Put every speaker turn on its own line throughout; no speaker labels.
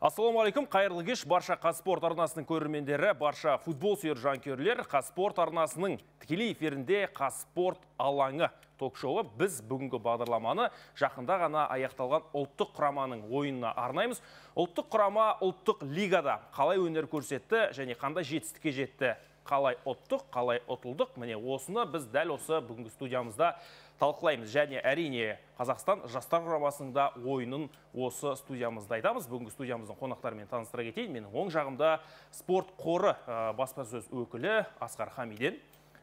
Ассалаумағалейкум, қайырлы кеш, барша Қазспорт арнасының көрермендері, барша футбол сүйер жанкүйерлер, Қазспорт арнасының тікелей эфирінде Қазспорт алаңы ток-шоуы. Біз бүгінгі бағдарламаны жақында ғана аяқталған ұлттық құраманың ойынына арнаймыз. Ұлттық құрама ұлттық лигада қалай өнер көрсетті және қандай жетістікке жетті, қалай ұттық, қалай ұтылдық. Міне осыны біз дәл осы бүгінгі студиямызда талқылаймыз. Және әрине Қазақстан жастар құрамасының да ойынын осы студиямызда айтамыз. Бүгінгі студиямыздың қонақтарымен таныстыра кетейін. Менің оң жағымда спорт қоры баспасөз өкілі Асқар Хамиден,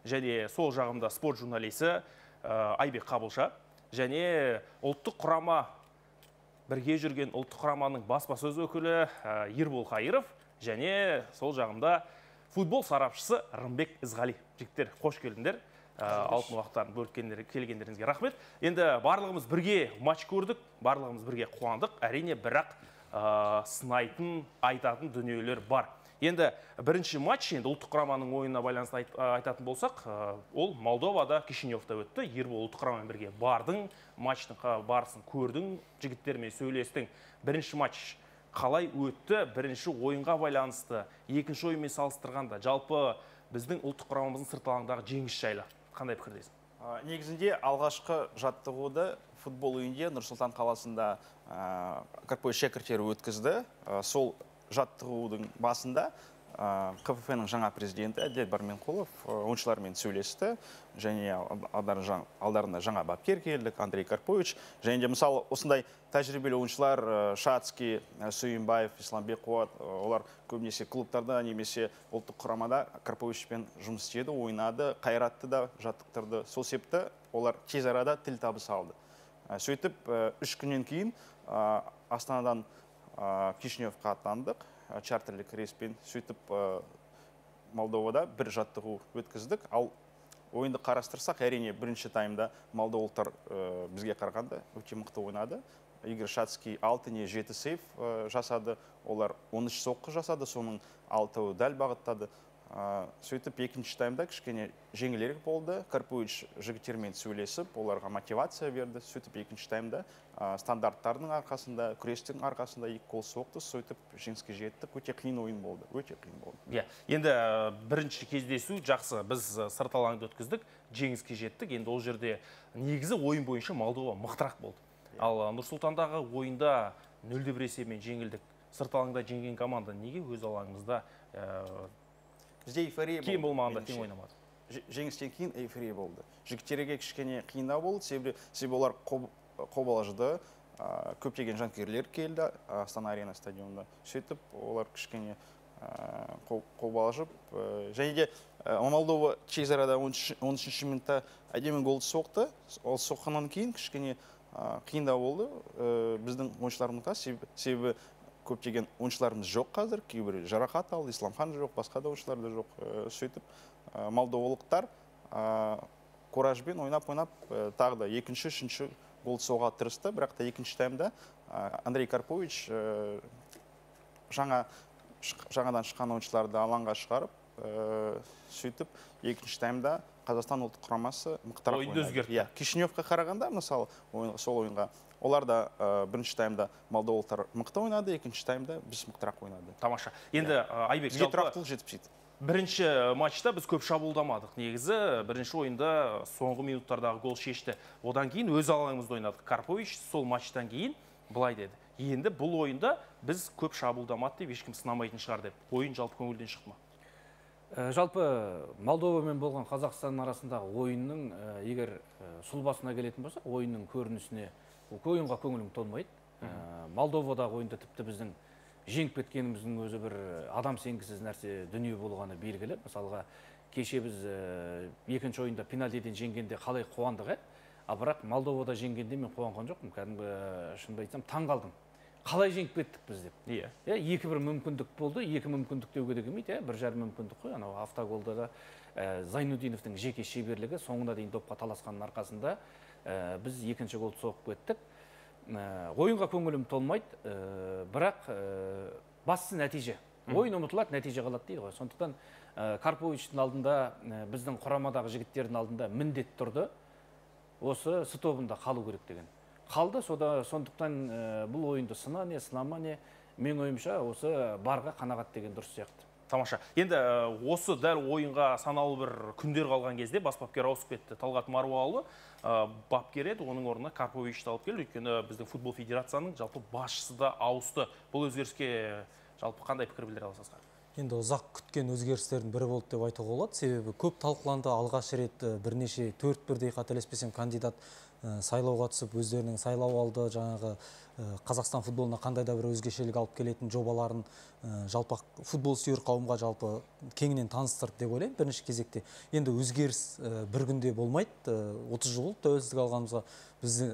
және сол жағымда спорт журналисі Айбек Қабылша, және ұлттық құрама бірге жүрген ұлттық құраманың баспасөз өкілі Ербол Қайыров, және сол жағымда футбол сарапшысы Рымбек Ізғали. Жігіттер, қош келдіңдер. Алтын уақыттарын бөліп келгендеріңізге рахмет. Енді барлығымыз бірге матч көрдік, барлығымыз бірге қуандық. Әрине бірақ сынайтын, айтатын дүниелер бар. Енді бірінші матч, енді ұлттық құраманың ойынына байланысты айтатын болсақ, ол Молдовада, Кишиневта өтті. Ербол ұлттық құрамамен бірге бардың, матчтың барысын көрдің, жігіттермен сөйлестің. Бірінші матч қалай өтті, бірінші ойынға байланысты, екінші ойынмен салыстырғанда, жалпы біздің ұлттық құрамамыздың сырт алаңдағы жеңіс жайлы қандай пікірдесің?
Негізінде алғашқы жаттығуды футбол үйінде Нұр-Сұлтан қаласында Карпой шәкірттері өткізді. Сол жаттығудың басында КФФ-ның жаңа президенті Әділет Барменқұлов ойыншылармен сөйлесті, және алдарында жаңа бапкер келдік, Андрей Карпович. Және де мысалы осындай тәжірибелі ойыншылар Шацкий, Сүйінбаев, Исламбек Қуат, олар көбінесе клубтарда немесе ұлттық құрамада Карповичпен жұмыс істеді, ойнады, қайратты да жаттықтырды. Сол себепті олар тез арада тіл табыса алды. Сөйтіп 3 күннен кейін Астанадан Кишиневқа аттандық, чартерлік рейспен. Сөйтіп Молдовада бір жаттығу өткіздік. Ал ойынды қарастырсақ, әрине бірінші таймда молдовалықтар бізге қарағанда өте мықты ойнады. Игорь Шацкий 6-7 сейв жасады, олар 13 соққы жасады, соның 6-ы дәл бағыттады. Сөйтіп екінші таймда кішкене жеңілірек болды. Карпович жігіттермен сөйлесіп, оларға мотивация берді. Сөйтіп екінші таймда стандарттардың арқасында, күрестің арқасында 2 гол соқты. Сөйтіп жеңіске жеттік. Өте қиын ойын болды. Өте қиын болды.
Енді бірінші кездесу жақсы, біз сырт алаңды өткіздік, жеңіске жеттік. Енді ол жерде негізі ойын бойынша Молдова мықтырақ болды. Ал Нұр-Сұлтандағы ойында 0-1 есебімен жеңілдік. Сырт алаңда жеңген команда неге өз алаңымызда
бізде эйфория болды.
Кейін болмағанда тең ойнамады.
Жеңістен кейін эйфория болды. Жігіттерге кішкене қиындау болды, себебі олар қобалжыды, көптеген жанкүйерлер келді Астана Арена стадионында. Сөйтіп олар кішкене қобалжып, және де Молдова тез арада 13-ші минутта әдемі голды соқты. Ол соққаннан кейін кішкене қиындау болды біздің ойыншыларымызға, себебі көптеген ойыншыларымыз жоқ қазір, кейбір жарақат алды, Исламхан жоқ, басқа да ойыншылар да жоқ. Сөйтіп молдовалықтар коражбен ойнап, тағы да екінші, үшінші гол соға тырысты, бірақ та екінші таймда Андрей Карпович жаңадан шыққан ойыншыларды алаңға шығарып, сөйтіп екінші таймда Қазақстан ұлттық құрамасы мықтырақ
ойынды өзгертті.
Кишиневқа қарағанда, мысалы, сол ойынға оларда бірінші таймда молдовалықтар мықты ойнады, екінші таймда біз мықтырақ ойнады.
Тамаша. Енді Айбек, бірінші матчта біз көп шабуылдамадық. Негізі бірінші ойында соңғы минуттардағы гол шешті. Одан кейін өз алаңымызда ойнадық. Карпович сол матчтан кейін былай деді: енді бұл ойында біз көп шабуылдамады деп ешкім сынамайтын шығар деп. Ойын жалпы көңілден шықты ма?
Жалпы Молдовамен болған Қазақстан арасындағы ойынның, егер сұлбасына келетін болса, ойынның көрінісіне ойынға көңілім толмайды. Молдовадағы ойында тіпті біздің жеңіп кеткеніміздің өзі бір адам сенгісіз нәрсе дүние болғаны белгілі. Мысалға, кеше біз екінші ойында пенальтиден жеңгенде қалай қуандық, бірақ Молдовада жеңгенде мен қуанған жоқпын. Кәдімгі шынымды айтсам, таң қалдым. Қалай жеңіп кеттік біз деп. Екі-бір мүмкіндік болды, екі мүмкіндік деуге де келмейді, бір жарым мүмкіндік қой. Анау автоголда да Зайнудиновтың жеке шеберлігі соңына дейін допқа таласқанның арқасында біз екінші голды соғып кеттік. Ойынға көңілім толмайды, бірақ бастысы нәтиже. Ойын ұмытылады, нәтиже қалады дейді ғой. Сондықтан Карповичтің алдында, біздің құрамадағы жігіттердің алдында міндет тұрды, осы С тобында қалу керек деген. Қалды, сондықтан бұл ойынды сына не, сынама не, мен ойымша осы барға қанағат деген дұрыс сияқты.
Тамаша. Енді осы дәл ойынға санаулы бір күндер қалған кезде бас бапкер ауысып кетті. Талғат Маруалыұлы бапкер еді, оның орнына Карповичті алып келді. Өйткені біздің футбол федерацияның жалпы басшысы да ауысты. Бұл өзгеріске жалпы қандай пікір білдіре аласыздар?
Енді ұзақ күткен өзгерістердің бірі болды деп айтуға болады. Себебі көп талқыланды, алғаш рет бірнеше 4-1-дей қателеспесем кандидат сайлауға түсіп, өздерінің сайлау алды, жаңағы Қазақстан футболына қандай да бір өзгешелік алып келетін жобаларын жалпы футбол сүйер қауымға жалпы кеңінен таныстырды деп ойлаймын бірінші кезекте. Енді өзгеріс бір күнде болмайды. 30 жыл болды тәуелсіздік алғанымызға. Бізді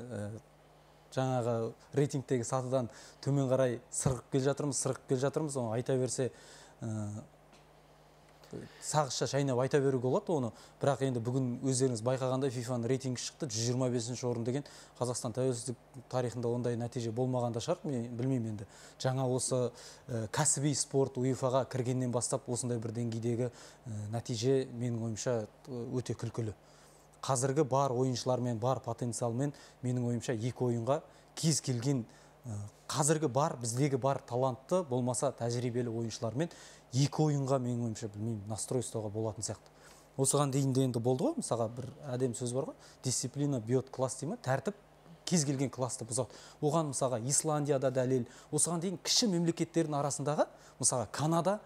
жаңағы рейтингтегі сатыдан төмен қарай сырғып келе жатырмыз. Оны айта берсе сағызша шайнап айта беруге болады оны. Бірақ енді бүгін өздеріңіз байқағандай FIFA-ның рейтингі шықты, 125-ші орын деген. Қазақстан тәуелсіздік тарихында ондай нәтиже болмағанда шығар, мен білмеймін енді. Жаңа осы кәсіби спорт UEFA-ға кіргеннен бастап осындай бір деңгейдегі нәтиже менің ойымша өте күлкілі. Қазіргі бар ойыншылармен, бар потенциалмен менің ойымша екі ойынға кез келген қазіргі бар, біздегі бар талантты, болмаса тәжірибелі ойыншылармен екі ойынға менің ойымша білмеймін, настрой ұстауға болатын сияқты. Осыған дейін де енді болды ғой, мысалға бір әдем сөз бар ғой, дисциплина бьет класс деймін, тәртіп кез келген класты бұзады. Оған мысалға Исландияда дәлел, осыған дейін кіші мемлекеттердің арасындағы, мысалға Канада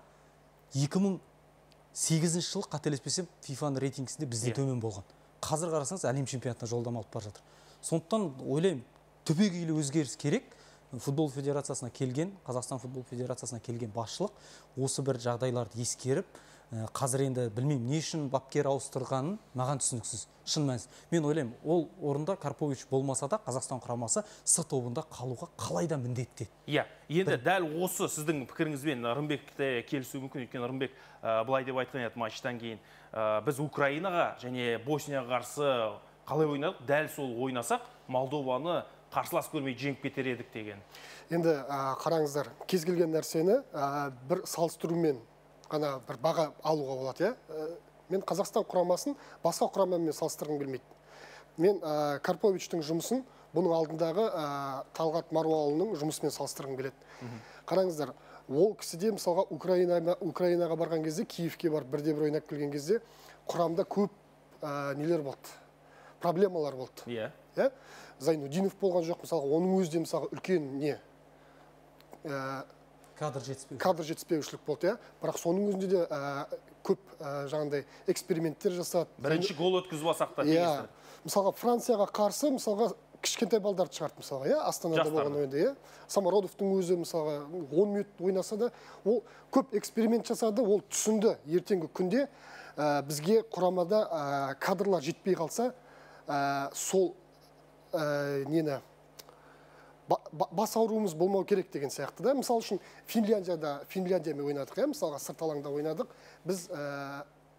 2008 жылы қателеспесем FIFA-ның рейтингісінде бізде төмен болған. Қазір қарасаңыз әлем чемпионатына жолдама алып бара жатыр. Сондықтан ойлаймын, түбегейлі өзгеріс керек. Футбол федерациясына келген, Қазақстан футбол федерациясына келген басшылық осы бір жағдайларды ескеріп, қазір енді білмеймін не үшін бапкер ауыстырғанын маған түсініксіз. Шын мәнісі. Мен ойлаймын, ол орында Карпович болмаса да Қазақстан құрамасы С тобында қалуға қалай да міндетті.
Иә, енді дәл осы сіздің пікіріңізбен Рымбекте келісу мүмкін. Өйткені Рымбек былай деп айтқан еді матчтан кейін, біз Украинаға және Боснияға қарсы қалай ойнадық? Дәл сол ойнасақ, Молдованы қарсылас көрмей жеңіп кетер едік деген.
Енді қараңыздар, кез келген нәрсені бір салыстырумен ғана бір баға алуға болады. Мен Қазақстан құрамасын басқа құрамамен салыстырғым келмейді. Мен Карповичтің жұмысын бұның алдындағы Талғат Маруалының жұмысымен салыстырғым келеді. Қараңыздар, ол кісіде мысалға Украинаға барған кезде, Киевке барып бірде-бір ойнап келген кезде құрамда көп нелер болды, проблемалар болды.
Иә.
Зайнудинов болған жоқ, мысалға, оның өзінде мысалға үлкен не?
Кадр
жетіспеушілік болды, бірақ соның өзінде де көп жаңағындай эксперименттер жасады.
Бірінші гол өткізіп алсақ та теңестір.
Мысалға, Францияға қарсы, мысалға, кішкентай балдарды шығарды, мысалға, Астанада болған ойында, Самародовтың өзі, мысалға, 10 минут ойнаса да, ол көп эксперимент жасады, ол түсінді. Ертеңгі күнде бізге құрамада кадрлар жетпей қалса, сол нені бас ауруымыз болмау керек деген сияқты да. Мысал үшін Финляндиямен ойнадық, мысалға сырт алаңда ойнадық. Біз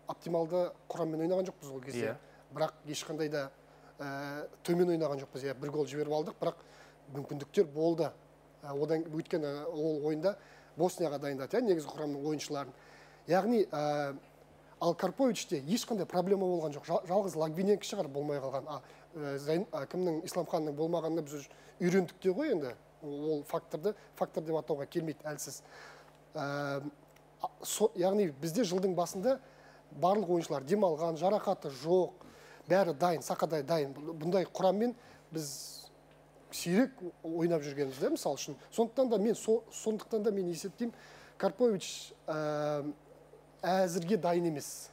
оптималды құраммен ойнаған жоқпыз ол кезде. Бірақ ешқандай да төмен ойнаған жоқпыз. Бір гол жіберіп алдық, бірақ мүмкіндіктер болды. Одан өйткені ол ойында Боснияға дайындады, негізгі құрамның ойыншыларын. Яғни ал Карповичте ешқандай проблема болған жоқ. Жалғыз Лагвиненко шығар болмай қалған. Кімнің Исламханның болмағанына біз үйрендік те ғой енді. Ол фактор деп атауға келмейді әлсіз. Яғни бізде жылдың басында барлық ойыншылар демалған, жарақаты жоқ, бәрі дайын, сақадай дайын. Бұндай құраммен біз сирек ойнап жүргенбіз де, мысал үшін. Сондықтан да мен есептеймін, Карпович әзірге дайын емес.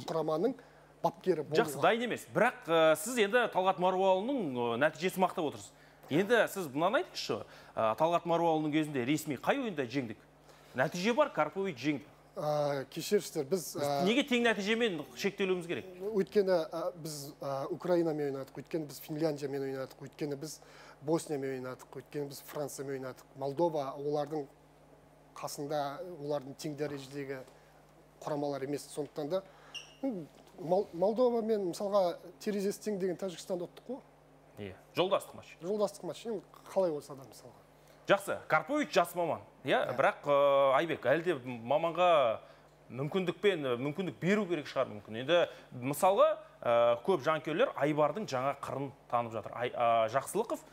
Құраманың бапкері болуға.
Жақсы, дайын емес. Бірақ сіз енді Талғат Маруалының нәтижесі мақтап отырсыз. Енді сіз бұнан айтыңызшы, Талғат Маруалының кезінде ресми қай ойында жеңдік? Нәтиже бар, Карпович жеңді.
Кешіріңіздер, біз
неге тең нәтижемен шектелуіміз керек?
Өйткені біз Украинамен ойнадық, өйткені біз Финляндиямен ойнадық, өйткені біз Босниямен ойнадық, өйткені біз Франциямен ойнадық. Молдова олардың қасында, олардың тең дәрежедегі құрамалар емес. Сондықтан да Молдова мен мысалға терезесі тең деген Тәжікстанды ұттық қой.
Жолдастық матч.
Жолдастық матч. Қалай болса да мысалға.
Жақсы, Карпович жас маман. Бірақ Айбек, әлде маманға мүмкіндік беру керек шығар мүмкін. Енді мысалға көп жанкүйерлер Айбардың жаңа қырын танып жатыр. Жақсылықов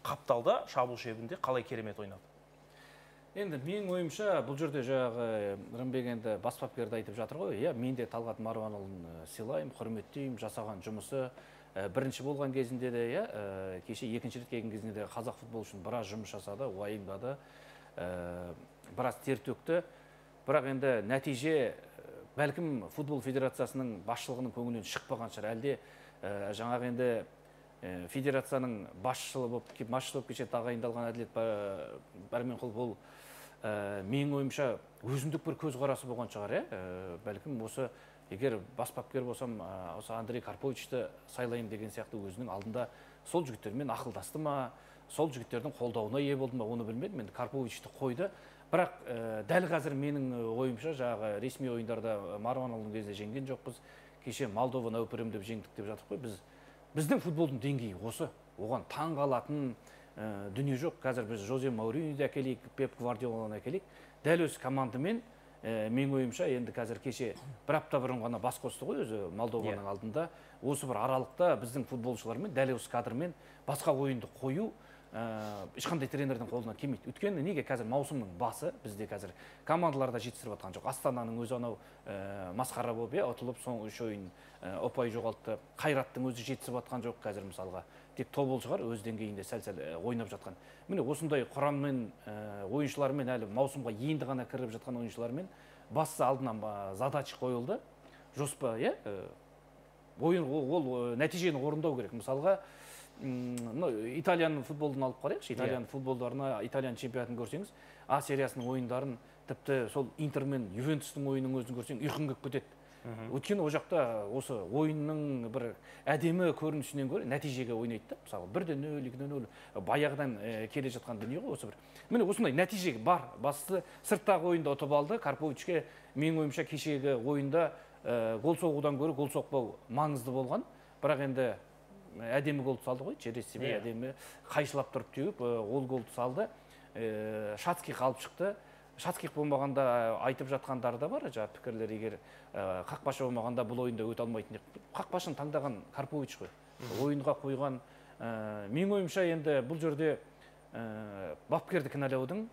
Қапталда шабуыл шебінде қалай керемет ойнады?
Енді менің ойымша бұл жерде жаңағы Рымбек енді бас бапкерді айтып жатыр ғой. Иә, мен де Талғат Марванұлын сыйлаймын, құрметтеймін, жасаған жұмысы. Бірінші болған кезінде де, иә, кеше екінші рет келген кезінде де қазақ футболы үшін біраз жұмыс жасады, уайымдады, біраз тер төкті. Бірақ енді нәтиже бәлкім футбол федерациясының басшылығының көңілінен шықпаған шығар. Әлде жаңағы енді федерацияның басшылығы болып кеше тағайындалған Әділет Бәрменқұл бұл менің ойымша өзіндік бір көзқарасы болған шығар, бәлкім осы егер бас бапкер болсам, осы Андрей Карповичті сайлаймын деген сияқты өзінің алдында сол жігіттермен ақылдасты ма, сол жігіттердің қолдауына ие болды ма, оны білмедім. Енді Карповичті қойды. Бірақ дәл қазір менің ойымша жаңағы ресми ойындарда Марванұлының кезде жеңген жоқпыз. Кеше Молдова нәупірім деп жеңдік деп жатыр ғой. Біздің футболдың деңгейі осы. Оған таң қалатын дүние жоқ. Қазір біз Жозе Мауриньоны әкелейік, Пеп Гвардиоланы әкелейік. Дәл осы командамен менің ойымша енді қазір кеше бір апта бұрын ғана бас қосты ғой өзі Молдованың алдында. Осы бір аралықта біздің футболшылармен дәл осы кадрмен басқа ойынды қою ешқандай тренердің қолынан келмейді. Өйткені неге қазір маусымның басы бізде қазір командаларда жетістіріп жатқан жоқ. Астананың өзі анау масқара болып ұтылып соңғы үш ойын ұпай жоғалтты. Қайраттың өзі жетісіп жатқан жоқ қазір мысалға. Тек тобылшылар өз деңгейінде сәл-сәл ойнап жатқан. Міне осындай құраммен ойыншылармен әлі маусымға енді ғана кіріп жатқан ойыншылармен басты алдынан задача қойылды. Жоспар, ойын ол нәтижені орындау керек. Мысалға Италияның футболын алып қарайықшы. Италияның футболдарына, Италияның чемпионатын көрсеңіз, А сериясының ойындарын, тіпті сол Интер мен Ювентустың ойынның өзін көрсең, ұйқың келіп кетеді. Өйткені о жақта осы ойынның бір әдемі көрінісінен гөрі нәтижеге ойнайды. Мысалы 1-0, 2-0 баяғыдан келе жатқан дүние ғой осы бір. Міне осындай нәтиже бар. Басты сырттағы ойында ұтып алды. Карповичке менің ойымша кешегі ойында гол соғудан гөрі гол соқпау маңызды болған. Бірақ енді әдемі голды салды ғой, Чересиме әдемі қайшылап тұрып теуіп, ол голды салды. Шацких алып шықты. Шацких болмағанда айтып жатқандары да бар, жаңа пікірлер, егер қақпашы болмағанда бұл ойында өте алмайтын. Қақпашын таңдаған Карпович қой. Ойынға қойған. Менің ойымша енді бұл жерде бапкерді кінәлаудың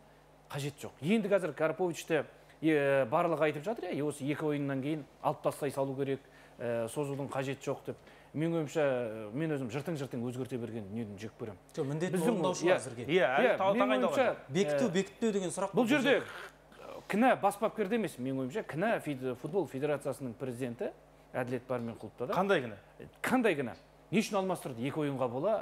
қажет жоқ. Енді қазір Карповичті барлығы айтып жатыр, осы екі ойыннан кейін алып тастай салу керек, созудың қажет жоқ деп. Мен ойымша, мен өзім жыртың өзгерте берген дүниеден жек көремін.
Жоқ, міндетін орындаушы әзірге. Бекітпеу деген сұрақ.
Бұл жерде кінә бас бапкерде емес, мен ойымша, кінә футбол федерациясының президенті Әділет Бәрменқұловта да.
Қандай кінә?
Қандай кінә? Не үшін алмастырды? Екі ойынға бола,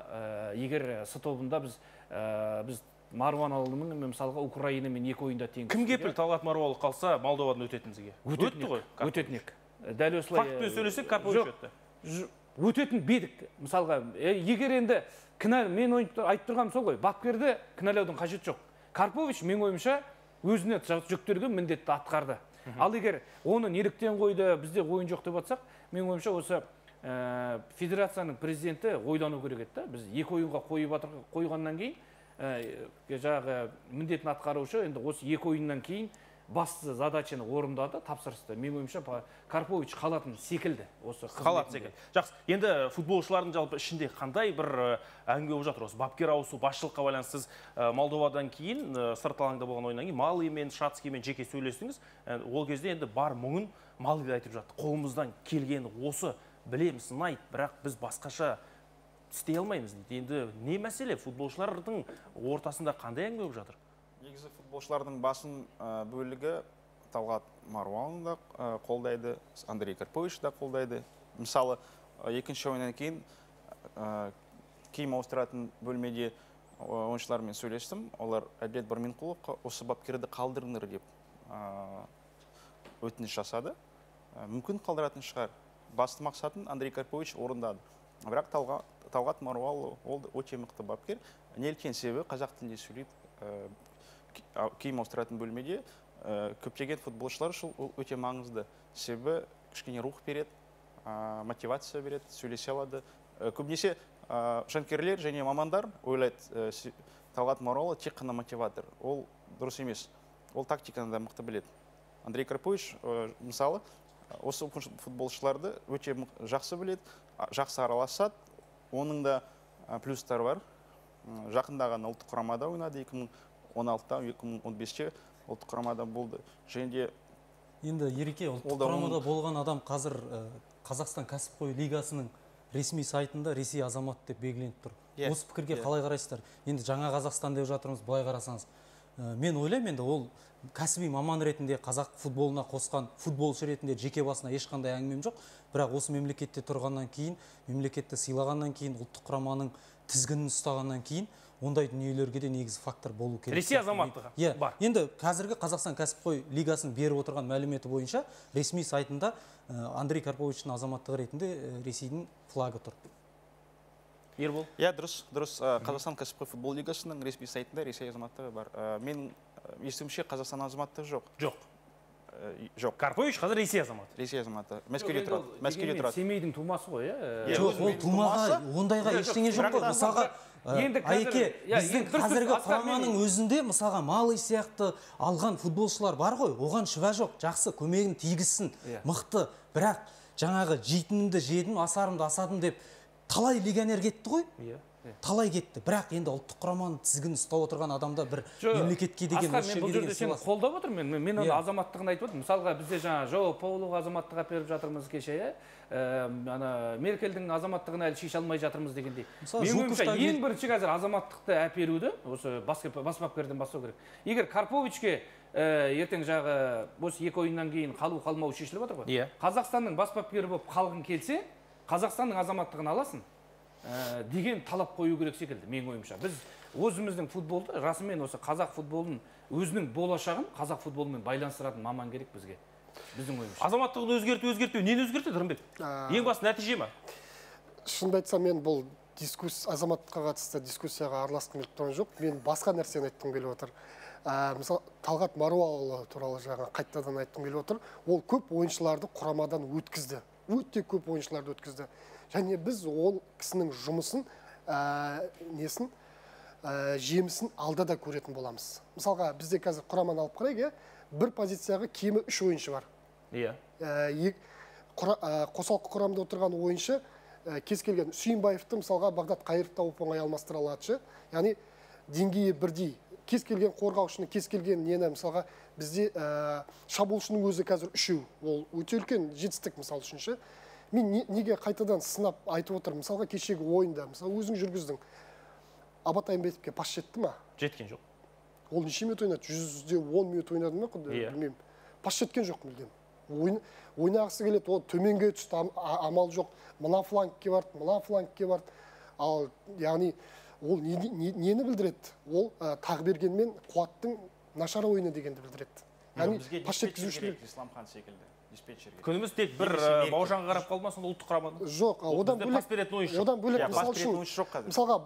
егер С тобында біз Марванұлының мысалға Украинамен екі ойында тең.
Кім кепіл Талғат Марванұлы қалса Молдовадан өтетінізге? Өтті ғой.
Өтетін ек. Дәл осылай.
Фактпен сөйлесек Карпович өтті.
Өтетін бедік. Мысалға, егер енді мен айтып тұрғаным сол ғой, бапкерді кінәлаудың қажет жоқ. Карпович мен ойымша өзіне жүктелген міндетті атқарды. Ал егер оны неліктен қойды, бізде ойын жоқ деп жатсақ, мен ойымша осы федерацияның президенті ойлану керек еді. Біз екі ойынға қойғаннан кейін жаңағы міндетін атқарушы енді осы екі ойыннан кейін басты задачаны орындады, тапсырысты. Мен ойымша Карпович қалатын секілді.
Қалатын секілді. Жақсы, енді футболшылардың жалпы ішінде қандай бір әңгіме болып жатыр? Осы бапкер ауысу, басшылыққа байланысты Молдовадан кейін, сырт алаңда болған ойыннан кейін Малимен, Шацкимен жеке сөйлестіңіз. Ол кезде енді бар мұңын Малиде айтып жатты. Қолымыздан келгені осы, білеміз, сынайды, бірақ біз басқаша істей алмаймыз дейді. Енді не мәселе? Футболшылардың ортасында қандай әңгіме болып жатыр?
Негізі футболшылардың басым бөлігі Талғат Марванұлы да қолдайды, Андрей Карпович да қолдайды. Мысалы, екінші ойыннан кейін киім ауыстыратын бөлмеде ойыншылармен сөйлестім. Олар Әділет Бәрменқұлов осы бапкерді қалдырыңдар деп өтініш жасады. Мүмкін қалдыратын шығар. Басты мақсатын Андрей Карпович орындады. Бірақ Талғат Марванұлы ол өте мықты бапкер. Неліктен себебі қазақ тілінде сөйлейді. Киім ауыстыратын бөлмеде көптеген футболшылар үшін өте маңызды. Себебі кішкене рух береді, мотивация береді, сөйлесе алады. Көбінесе жанкүйерлер және мамандар ойлайды, Талғат Марванұлы тек қана мотиватор. Ол дұрыс емес. Ол тактиканы да мықты біледі. Андрей Карпович мысалы осы футболшыларды өте жақсы біледі, жақсы араласады. Оның да плюстар бар. Жақында ғана ұлттық құрамада ойнады, 2016-та 2015-те ұлттық құрамада болды. Және де
енді Ереке, ұлттық құрамада болған адам қазір Қазақстан кәсіпқой лигасының ресми сайтында Ресей азаматы деп белгіленіп тұр. Осы пікірге қалай қарайсыздар? Енді жаңа Қазақстан деп жатырмыз, былай қарасаңыз. Мен ойлаймын, енді ол кәсіби маман ретінде қазақ футболына қосқан футболшы ретінде жеке басына ешқандай әңгімем жоқ. Бірақ осы мемлекетте тұрғаннан кейін, мемлекетті сыйлағаннан кейін, ұлттық құраманың тізгінін ұстағаннан кейін, ондай дүниелерге де негізі фактор болу керек.
Ресей азаматтығы бар.
Енді қазіргі Қазақстан кәсіпқой лигасының беріп отырған мәліметі бойынша ресми сайтында Андрей Карповичтің азаматтығы ретінде Ресейдің флагы тұр.
Ербол? Дұрыс. Қазақстан кәсіпқой футбол лигасының ресми сайтында Ресей азаматтығы бар. Мен естуімше Қазақстан азаматтығы жоқ. Жоқ.
Карпович қазір Ресей азаматы.
Ресей азаматы. Мәскеуде тұрады.
Семейдің тумасы ғой,
Жоқ, ол тумаға ондайға ештеңе жоқ қой. Мысалға Айеке, біздің қазіргі құраманың өзінде мысалға Малы сияқты алған футболшылар бар ғой, оған шүбә жоқ, жақсы, көмегін тигізсін, мықты. Бірақ жаңағы жейтінімді жедім, асарымды асадым деп талай легионер кетті ғой? Талай кетті. Бірақ енді ұлттық құраманың тізгінін ұстап отырған адамда бір мемлекетке деген
бұл жерде сен қолдап отырмын. Мен оны азаматтығын айтып отырмын. Мысалға бізде жаңа Жоу Паулуға азаматтық беріп жатырмыз кеше, Меркельдің азаматтығын әлі шеше алмай жатырмыз дегендей. Мен ойымша ең бірінші қазір азаматтықты әперуді осы бас бапкерден бастау керек. Егер Карповичке ертең жағы осы 2 ойыннан кейін қалу-қалмау шешіліп отыр ғой. Қазақстанның бас бапкері болып қалғың келсе, Қазақстанның азаматтығын аласың деген талап қою керек секілді, мен ойымша. Біз өзіміздің футболды, расымен осы қазақ футболын, өзінің болашағын қазақ футболымен байланыстыратын маман керек бізге. Біздің ойымша.
Азаматтығын өзгерту, нені өзгертеді, Рымбек? Ең басты нәтиже ма?
Шынымды айтсам, мен бұл азаматтыққа қатысты дискуссияға араласқым келіп тұрған жоқ. Мен басқа нәрсені айтқым келіп отыр. Мысалы, Талғат Маруаұлы туралы жаңа қайтадан айтқым келіп отыр. Ол көп ойыншыларды құрамадан өткізді. Өте көп ойыншыларды өткізді. Және біз ол кісінің жұмысын, жемісін алда да көретін боламыз. Мысалға, бізде қазір құраманы алып қарайық, бір позицияға кемі 3 ойыншы бар. Қосалқы құрамда отырған ойыншы кез келген Сүйінбаевты мысалға Бағдат Қайыровты оп-оңай алмастыра алады. Яғни деңгейі бірдей. Кез келген қорғаушыны, кез келген нені мысалға бізде шабуылшының өзі қазір 3. Ол өте үлкен жетістік мысал үшінші. Мен неге қайтадан сынап айтып отырмын? Мысалға кешегі ойында, мысалы өзің жүргіздің. Абат Айымбетовке пас жетті ма?
Жеткен жоқ.
Ол неше минут ойнады? 110 минут ойнады ма? Білмеймін. Пас жеткен жоқ мүлдем. Ойнағысы келеді, ол төменге түсті, амал жоқ. Мына флангке барды, мына флангке барды. Ал яғни ол нені білдіреді? Ол Тағбергенмен Қуаттың нашар ойыны дегенді білдіреді. Яғни пас жеткізушілер
Исламхан секілді.
Күніміз тек бір Бауыржанға қарап қалмасын ұлттық құрамада.
Жоқ, одан бөлек мысал үшін, мысалға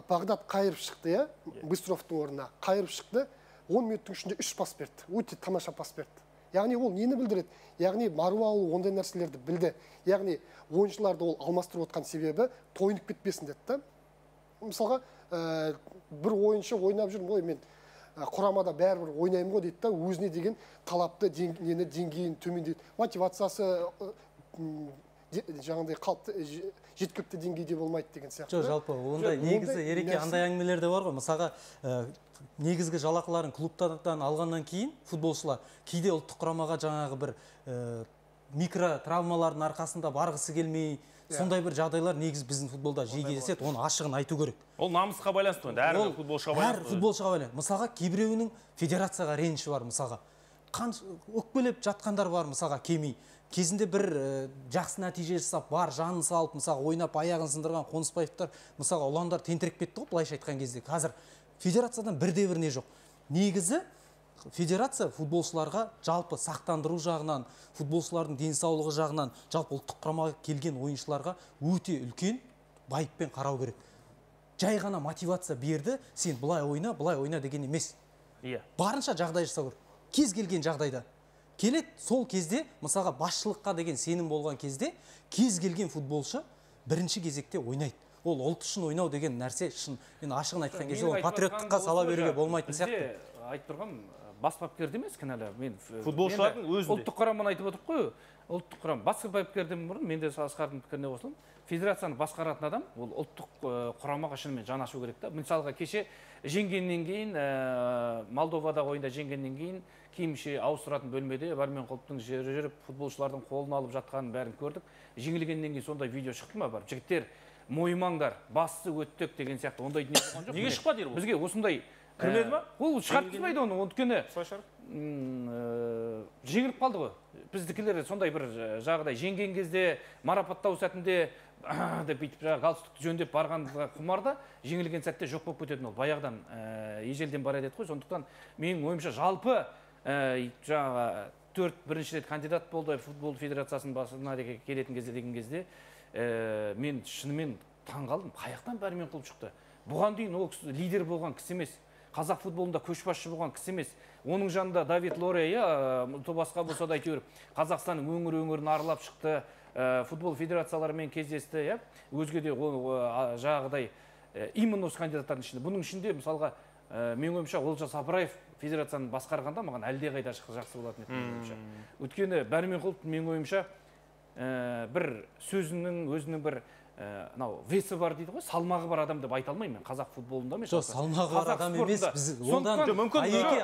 Бағдат Қайыров шықты, Быстровтың орнына Қайыров шықты, 10 минуттың ішінде 3 пас берді, өте тамаша пас берді. Яғни ол нені білдіреді? Яғни Маруаұлы ондай нәрселерді білді. Яғни ойыншыларды ол алмастырып отқан себебі тойынып кетпесін деді. Мысалға бір ойыншы ойнап жүрмін ғой, мен құрамада бәрібір ойнаймын ғой дейді, өзіне деген талапты деңгейін төмендейді. Мотивациясы жаңағыдай қалыпты жеткілікті деңгейде болмайды деген сияқты.
Жоқ, жалпы ондай негізі Ереке андай әңгімелер де бар ғой. Мысалға негізгі жалақыларын клубтардан алғаннан кейін футболшылар кейде ұлттық құрамаға жаңағы бір микро травмалардың арқасында барғысы келмей, сондай бір жағдайлар негіз біздің футболда жиі кездеседі, оны ашығын айту керек.
Ол намысқа байланысты енді, әр футболшыға байланысты.
Әр футболшыға байланысты. Мысалға, кейбіреуінің федерацияға реніші бар, мысалға. Өкпелеп жатқандар бар, мысалға, кемей. Кезінде бір жақсы нәтиже жасап, бар жанын салып, мысалға, ойнап аяғын сындырған Қонысбаевтар, мысалға, ұландар тентіреп кетті ғой, былайша айтқан кезде. Қазір федерациядан бірде-бір не жоқ. Негізі федерация футболшыларға жалпы сақтандыру жағынан, футболшылардың денсаулығы жағынан, жалпы ұлттық құрамаға келген ойыншыларға өте үлкен байыппен қарау керек. Жай ғана мотивация берді, сен былай ойна деген емес. Барынша жағдай жасау керек. Кез келген жағдайда. Келет сол кезде, мысалға басшылыққа деген сенім болған кезде, кез келген футболшы бірінші кезекте ойнайды. Ол ұлт үшін ойнау деген нәрсе шын. Мен ашығын айтқан кезде, ол патриоттыққа сала беруге болмайтын сияқты.
Айтып тұрғам, бас бапкерді емес кінәлі. Мен
Футболшылардың өзінде.
Ұлттық құраманы айтып отырып қой. Ұлттық құрам басқа бапкерден бұрын мен де Асқардың пікіріне қосыламын. Федерацияны басқаратын адам ол ұлттық құрамаға шынымен жан ашу керек та. Мысалға кеше жеңгеннен кейін, Молдовадағы ойында жеңгеннен кейін киімше ауыстыратын бөлмеде Бармен Құлыптың жүріп футболшылардың қолын алып жатқанын бәрін көрдік. Жеңілгеннен кейін сондай видео шықты ма? Бар жігіттер мойымаңдар, басты өттік деген сияқты ондай дүние болған жоқ.
Неге шықпады ер бұл?
Бізге осындай
кірмеді ма?
Ол шығартпайды оны. Өйткені жеңіліп қалды ғой. Біздікілер сондай бір жағдай жеңген кезде марапаттау сәтінде деп бүйтіп галстукты жөндеп барғанға құмарда жеңілген сәтте жоқ болып кететін ол баяғыдан ежелден бар еді ғой. Сондықтан менің ойымша жалпы жаңағы 4 бірінші рет кандидат болды футбол федерациясының басына келетін кезде деген кезде мен шынымен таңғалдым. Қаяқтан Бармен Құлып шықты. Бұған дейін ол лидер болған кісі емес. Қазақ футболында көшбасшы болған кісі емес. Оның жанында Давид Лорея, басқа болса да әйтеуір Қазақстанның өңір-өңірін аралап шықты, футбол федерацияларымен кездесті, өзге де жағдай именно осы кандидаттардың ішінде. Бұның ішінде мысалға мен ойымша Олжас Абраев федерацияны басқарғанда маған әлдеқайда жақсы болатын еді менің ойымша. Өйткені Бармен Құлып менің ойымша бір сөзінің өзінің бір весі бар дейді ғой, салмағы бар адам деп айта алмаймын мен қазақ футболында емес.
Жоқ, салмағы бар адам емес. Біз ондан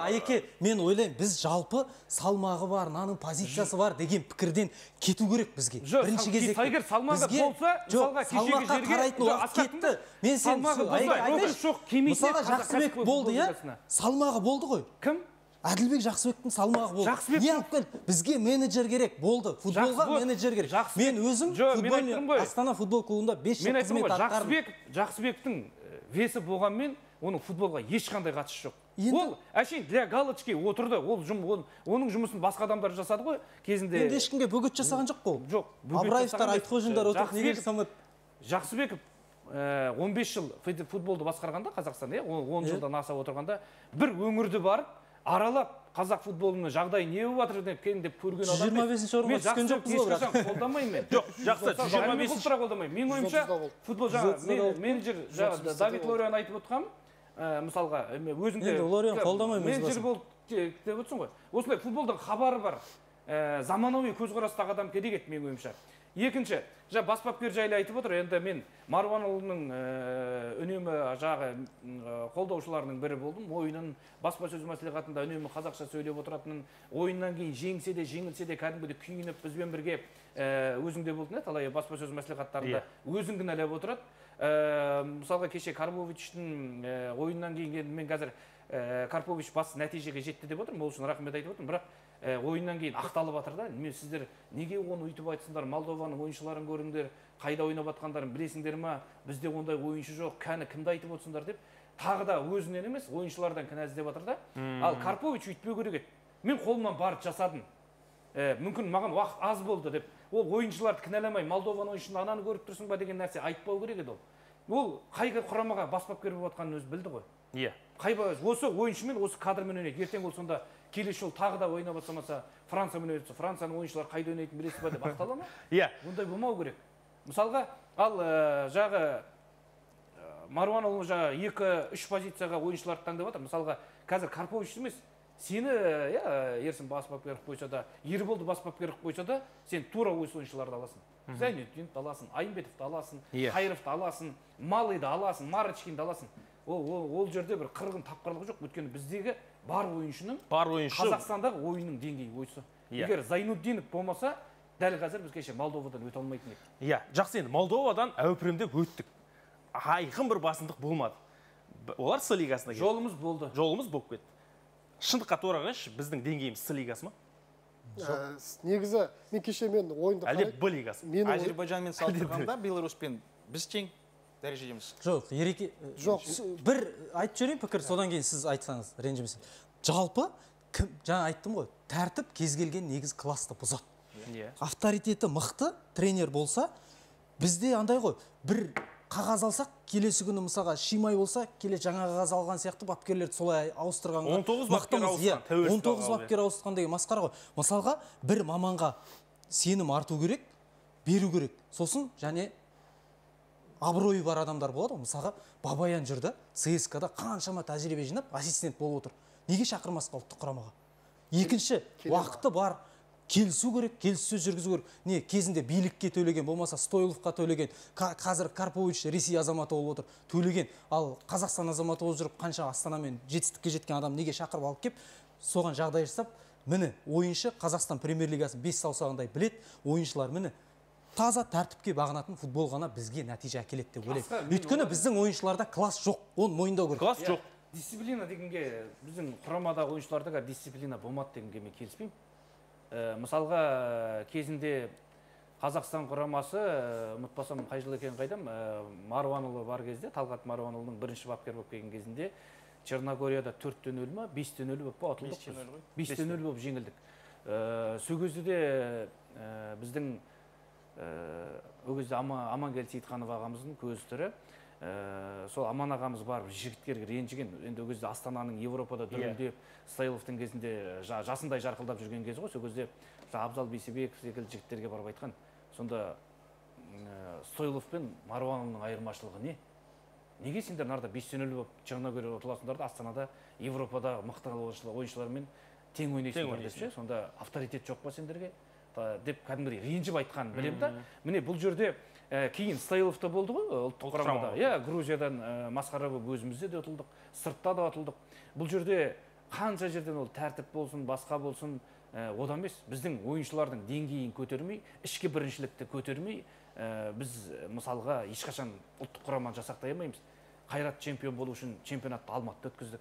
Айеке, мен ойлаймын, біз жалпы салмағы бар, наның позициясы бар деген пікірден кету керек бізге. Бірінші кезекте.
Егер салмағы болса,
мысалға салмаққа қарайтын уақыт кетті. Мен сен мысалға Жақсыбек болды, салмағы болды ғой.
Кім?
Әділбек Жақсыбектің салмағы болды. Не алып кел? Бізге менеджер керек болды. Футболға менеджер керек. Мен өзім Астана футбол клубында 5 жыл қызмет атқардым.
Жақсыбектің весі болғанмен оның футболға ешқандай қатысы жоқ. Ол әшейін для галочки отырды. Оның жұмысын басқа адамдар жасады ғой кезінде.
Енді ешкімге бөгет жасаған жоқ қой.
Жоқ.
Абраевтар, Айтқожиндар отырып неге жасамады?
Жақсыбеков 15 жыл футболды басқарғанда Қазақстанда, 10 жылдан аса отырғанда бір өңірді барып аралап қазақ футболының жағдайы не болып жатыр деп көрген адам.
25-ші орынға түскен жоқпыз ғой бірақ.
Қолдамаймын мен.
Жоқ, жақсы, 25-ші
қолдамаймын. Мен ойымша футбол жаңа менеджер Давид Лореян айтып отқам, мысалға өзіңде менеджер болып деп отырсың ғой. Осындай футболдан хабары бар, заманауи көзқарастағы адам керек еді менің ойымша. Екінші, бас бапкер жайлы айтып отыр. Енді мен Марванұлының үнемі қолдаушыларының бірі болдым. Ойынын баспасөз мәслихатында үнемі қазақша сөйлеп отыратынын, ойыннан кейін жеңсе де, жеңілсе де кәдімгідей күйініп бізбен бірге өзіңде болдың, талай баспасөз мәслихаттарында өзің кінәлап отырады. Мысалға кеше Карповичтің ойыннан кейін мен қазір Карпович бас нәтижеге жетті деп отырмын. Ол үшін рахмет айтып отырмын. Бірақ ойыннан кейін ақталып жатыр да. Мен сіздер неге оны өйтіп айтсыңдар? Молдованың ойыншыларын көріңдер, қайда ойнап жатқандарын білесіңдер ма? Бізде ондай ойыншы жоқ. Кәні кімді айтып отырсыңдар деп тағы да өзінен емес, ойыншылардан кінә іздеп жатыр да. Ал Карпович өйтпеу керек еді. Мен қолымнан барып жасадым. Мүмкін маған уақыт аз болды деп. Ол ойыншыларды кінәламай, Молдованың ойыншыны ананы көріп тұрсың ба деген нәрсе айтпау керек еді ол. Ол қай құрамаға бас бапкер болып жатқанын өзі білді ғой.
Иә.
Осы ойыншымен, осы кадрмен ойнайды. Ертең ол сонда келесі жол тағы да ойнап жатса, Франциямен ойнаса, Францияның ойыншылары қайда ойнайтынын білесіз ба деп ақтала ма?
Иә.
Бұндай болмау керек. Мысалға, ал жағы Марванұлы 2-3 позицияға ойыншыларды таңдап жатыр. Мысалға, қазір Карпович емес, сені Ерсін бас бапкер қылып қойса да, Ерболды бас бапкер қылып қойса да, сен тура осы ойыншыларды аласың. Зайнетдинді аласың, Айымбетовті аласың, Қайыровты аласың, Малыйды аласың, Марочкинді аласың. Ол жерде бір қырғын тапқырлығы жоқ. Өйткені біздегі бар ойыншының Қазақстандағы ойынның деңгейі осы. Егер Зайнутдинов болмаса, дәл қазір біз кеше Молдовадан өте алмайтын едік.
Иә, жақсы, енді Молдовадан әупірімдеп өттік. Айқын бір басындық болмады. Олар С лигасына келді.
Жолымыз болды.
Жолымыз болып кетті. Шындыққа тура қойшы, біздің деңгейіміз С лигасы ма?
Негізі мен кеше ойынды
әлде Б лигасы?
Әзербайжанмен салыстырғанда Беларуспен біз тең дәрежедеміз.
Жоқ, Ереке, бір айтып жіберейін пікір, содан кейін сіз айтсаңыз ренжімесін. Жалпы, жаңа айттым ғой, тәртіп кез келген негіз класты бұзады. Авторитеті мықты тренер болса, бізде андай ғой, бір қағаз алсақ, келесі күні мысалға Шимай болса, келе жаңа қағаз алған сияқты бапкерлерді солай ауыстырған.
19 бапкер ауыстырған.
19 бапкер ауыстырған деген масқара ғой. Мысалға, бір маманға сенім арту керек, беру керек. Сосын және абыройы бар адамдар болады. Мысалға, Бабаян жүрді, ЦСКАда қаншама тәжірибе жинап, ассистент болып отыр. неге шақырмасқа ұлттық құрамаға? Екінші, уақыты бар, келісу керек, келіссөз жүргізу керек. Не, кезінде билікке төлеген, болмаса Стойловқа төлеген, қазір Карпович Ресей азаматы болып отыр, төлеген. Ал Қазақстан азаматы болып жүріп, қанша Астанамен жетістікке жеткен адам неге шақырып алып кеп, соған жағдай жасап, міне, ойыншы Қазақстан премьер-лигасын 5 саусағындай білет, ойыншылар міне таза тәртіпке бағынатын футбол ғана бізге нәтиже әкеледі деп ойлаймын. Өйткені біздің ойыншыларда класс жоқ, оны мойындау керек.
Класс жоқ.
Дисциплина дегенге біздің құрамадағы ойыншыларда дисциплина болмады дегенге мен келіспеймін. Мысалға кезінде Қазақстан құрамасы, ұмытпасам қай жыл екенін қайдам, Маруанұлы бар кезде, Талғат Маруанұлының бірінші бапкер болып келген кезінде Черногорияда 4-0 ма, 5-0 болып атылдық. 5-0 болып жеңілдік. Сол кезде де біздің ол кезде Амангелді Сейітханов ағамыздың көз тірі, сол Аман ағамыз барып жігіттерге ренжіген. Енді ол кезде Астананың Европада дүрілдеп, Стайловтың кезінде жасындай жарқылдап жүрген кезі ғой. Сол кезде Абзал Бейсебеков секілді жігіттерге барып айтқан. Сонда Стойлов пен Маруанұлының айырмашылығы не? Неге сендер нарда 5-0 болып Черногория ұтыласыңдар да Астанада Европада мықты ойыншылармен тең ойнайсыңдар депші. Сонда авторитет жоқ па сендерге? Деп кәдімгідей ренжіп айтқан білем да. Міне бұл жерде кейін Стайловта болды ғой ұлттық құрамада. Иә, Грузиядан масқара болып өзімізде де ұтылдық, сыртта да ұтылдық. Бұл жерде қанша жерден ол тәртіп болсын, басқа болсын, одан емес. Біздің ойыншылардың деңгейін көтермей, ішкі біріншілікті көтермей, біз мысалға ешқашан ұлттық құраманы жасақтай алмаймыз. Қайрат чемпион болу үшін чемпионатты Алматыда өткіздік.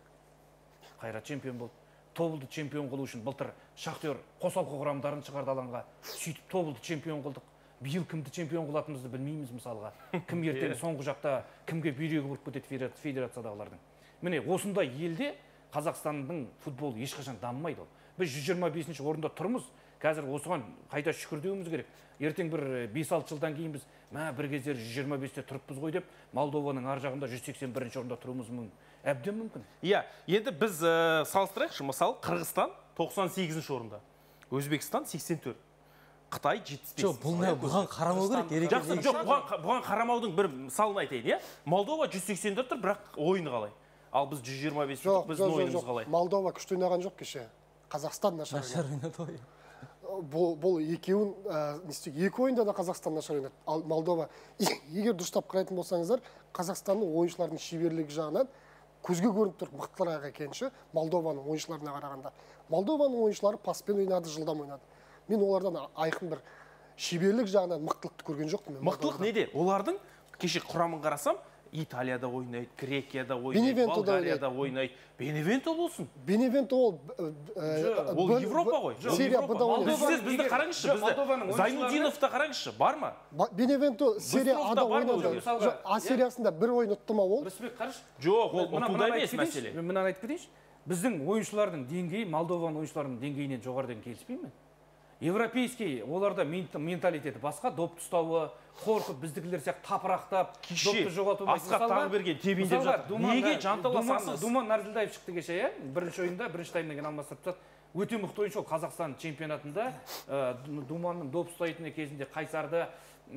Қайрат чемпион болды. Тобылды чемпион қылу үшін былтыр Шахтер қосалқы құрамдарын шығарды алаңға. Сөйтіп Тобылды чемпион қылдық. Биыл кімді чемпион қылатынымызды білмейміз мысалға. Кім ертең соңғы жақта кімге бүйрегі бұрып кетеді федерациядағылардың. Міне осындай елде Қазақстанның футболы ешқашан дамымайды. Біз 125-ші орында тұрмыз. Қазір осыған қайта шүкірдеуіміз керек. Ертең бір 5-6 жылдан кейін біз бір кездері 125-те тұрыппыз ғой деп, Молдованың ар жағында 181-ші орында тұруымыз әбден мүмкін.
Иә, енді біз салыстырайықшы, мысалы Қырғызстан 98-ші орында, Өзбекстан 84, Қытай 75.
Жоқ, бұған қарамау керек.
Жақсы, жоқ, бұған қарамаудың бір мысалын айтайын, иә? Молдова 180-де тұр, бірақ ойыны қалай? Ал біз 125 тұр, біздің ойынымыз қалай?
Молдова күшті ойнаған жоқ кеше. Қазақстан нашар
ойнады ғой.
Бұл екеуін, екі ойында да Қазақстан нашар ойнады. Ал Молдова, егер дұрыстап қарайтын болсаңыздар, Қазақстанның ойыншыларының шеберлігі жағынан көзге көрініп тұр мықтылырақ екенші Молдованың ойыншыларына қарағанда. Молдованың ойыншылары паспен ойнады, жылдам ойнады. Мен олардан айқын бір шеберлік жағынан мықтылықты көрген жоқпын.
Мықтылық неде? Олардың кеше құрамын қарасам, Италияда ойнайды, Грекияда ойнайды, Болгарияда ойнайды. Беневенто болсын.
Беневенто ол
Европа ғой.
Серия Б-да ойнайды.
Сіз бізді қараңызшы, бізді Зайнуддиновты қараңызшы, бар ма?
Беневенто серия А-да ойнады. А сериясында бір ойын ұтты ма ол?
Рысбек қараш.
Жоқ, ол ұтуда емес мәселе.
Мен мынаны айтып кетейінші. Біздің ойыншылардың деңгейі Молдованың ойыншыларының деңгейінен жоғарыдан келіспеймін. Европейский, оларда менталитеті басқа, допты ұстауы, қорқып біздікілер сияқты тапырақтап, допты жоғалту.
Асқат тағы берген тебендеп жатыр. Неге жанталасасыз?
Думан Нарзілдаев шықты кеше, бірінші ойында, бірінші таймнан кейін алмастырып тастады. Өте мықты ойыншы ол Қазақстан чемпионатында Думанның доп ұстайтыны кезінде Қайсарды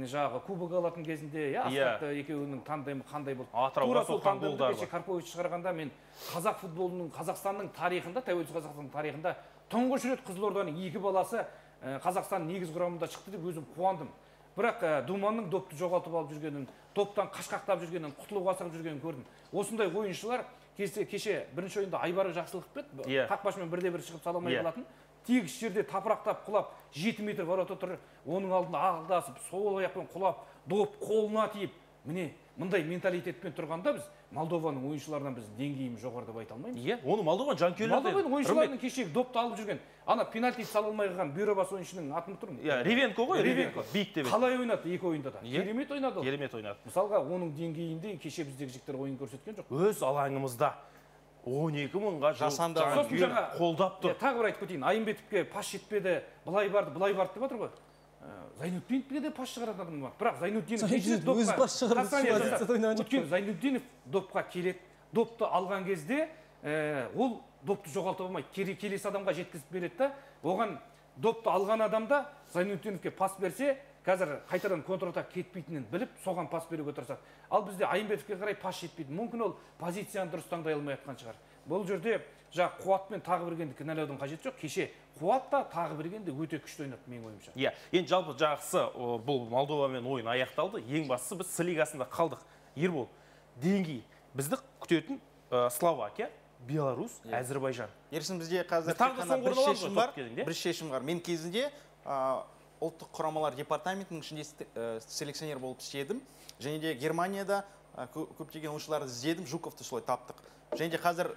жағы кубок алатын кезінде, Асқат екеуінің тандемі қандай болды.
Атырауға соққан голдар бар.
Карпович шығарғанда мен қазақ футболының Қазақстанның тарихында, тәуелсіз Қазақстанның тарихында тұңғыш рет Қызылорданың екі баласы Қазақстан негіз құрамында шықты деп өзім қуандым. Бірақ Думанның допты жоғалтып алып жүргенін, топтан қашқақтап жүргенін, құтылуға асығып жүргенін көрдім. Осындай ойыншылар кеше бірінші ойында Айбары жақсылық бет, қақпашымен бірде-бір шығып сала алмай қалатын. Тегіс жерде тапырақтап құлап, 7 метр ворота тұр, оның алдында ағылдасып, сол аяқпен құлап, доп қолына тиіп, міне мындай менталитетпен тұрғанда біз Молдованың ойыншыларынан біз деңгейіміз жоғары деп айта алмаймыз.
Иә, оны Молдован жанкүйерлері.
Молдованың ойыншыларының кешегі допты алып жүрген, ана пенальти сала алмай қалған бұйрабас ойыншының атын тұрмын.
Иә, Ревенко ғой, Ревенко. Биік деп.
Қалай ойнады екі ойында да? Керемет ойнады.
Керемет ойнады.
Мысалға, оның деңгейінде кеше біздегі жігіттер ойын көрсеткен жоқ.
Өз алаңымызда 12 мыңға жанкүйер қолдап тұр.
Тағы бір айтып кетейін, Айымбетовке пас жетпеді, былай барды деп жатыр ғой. Зайнутдиновке де пас шығаратын адам бар. Бірақ Зайнутдинов
өз пас шығарып
өткен Зайнутдинов допқа келеді. Допты алған кезде ол допты жоғалтып алмайды. Келесі адамға жеткізіп береді да, оған допты алған адамда Зайнутдиновке пас берсе, қазір қайтадан контратак кетпейтінін біліп, соған пас беруге тырысады. Ал бізде Айымбетовке қарай пас жетпейді. Мүмкін ол позицияны дұрыс таңдай алмай жатқан шығар. Бұл жерде Қуатпен тағы бергенді кінәлаудың қажеті жоқ. Кеше Қуат та тағы бергенде өте күшті ойнады менің ойымша.
Иә, енді жалпы жақсы бұл Молдовамен ойын аяқталды. Ең бастысы біз С лигасында қалдық. Ербол, деңгей бізді күтетін Словакия, Беларусь, Әзербайжан.
Ерсін, бізде қазір бір шешім бар. Мен кезінде ұлттық құрамалар департаментінің ішінде селекционер болып істедім. Және де Германияда көптеген ойыншыларды іздедім, Жуковты солай таптық. Және де қазір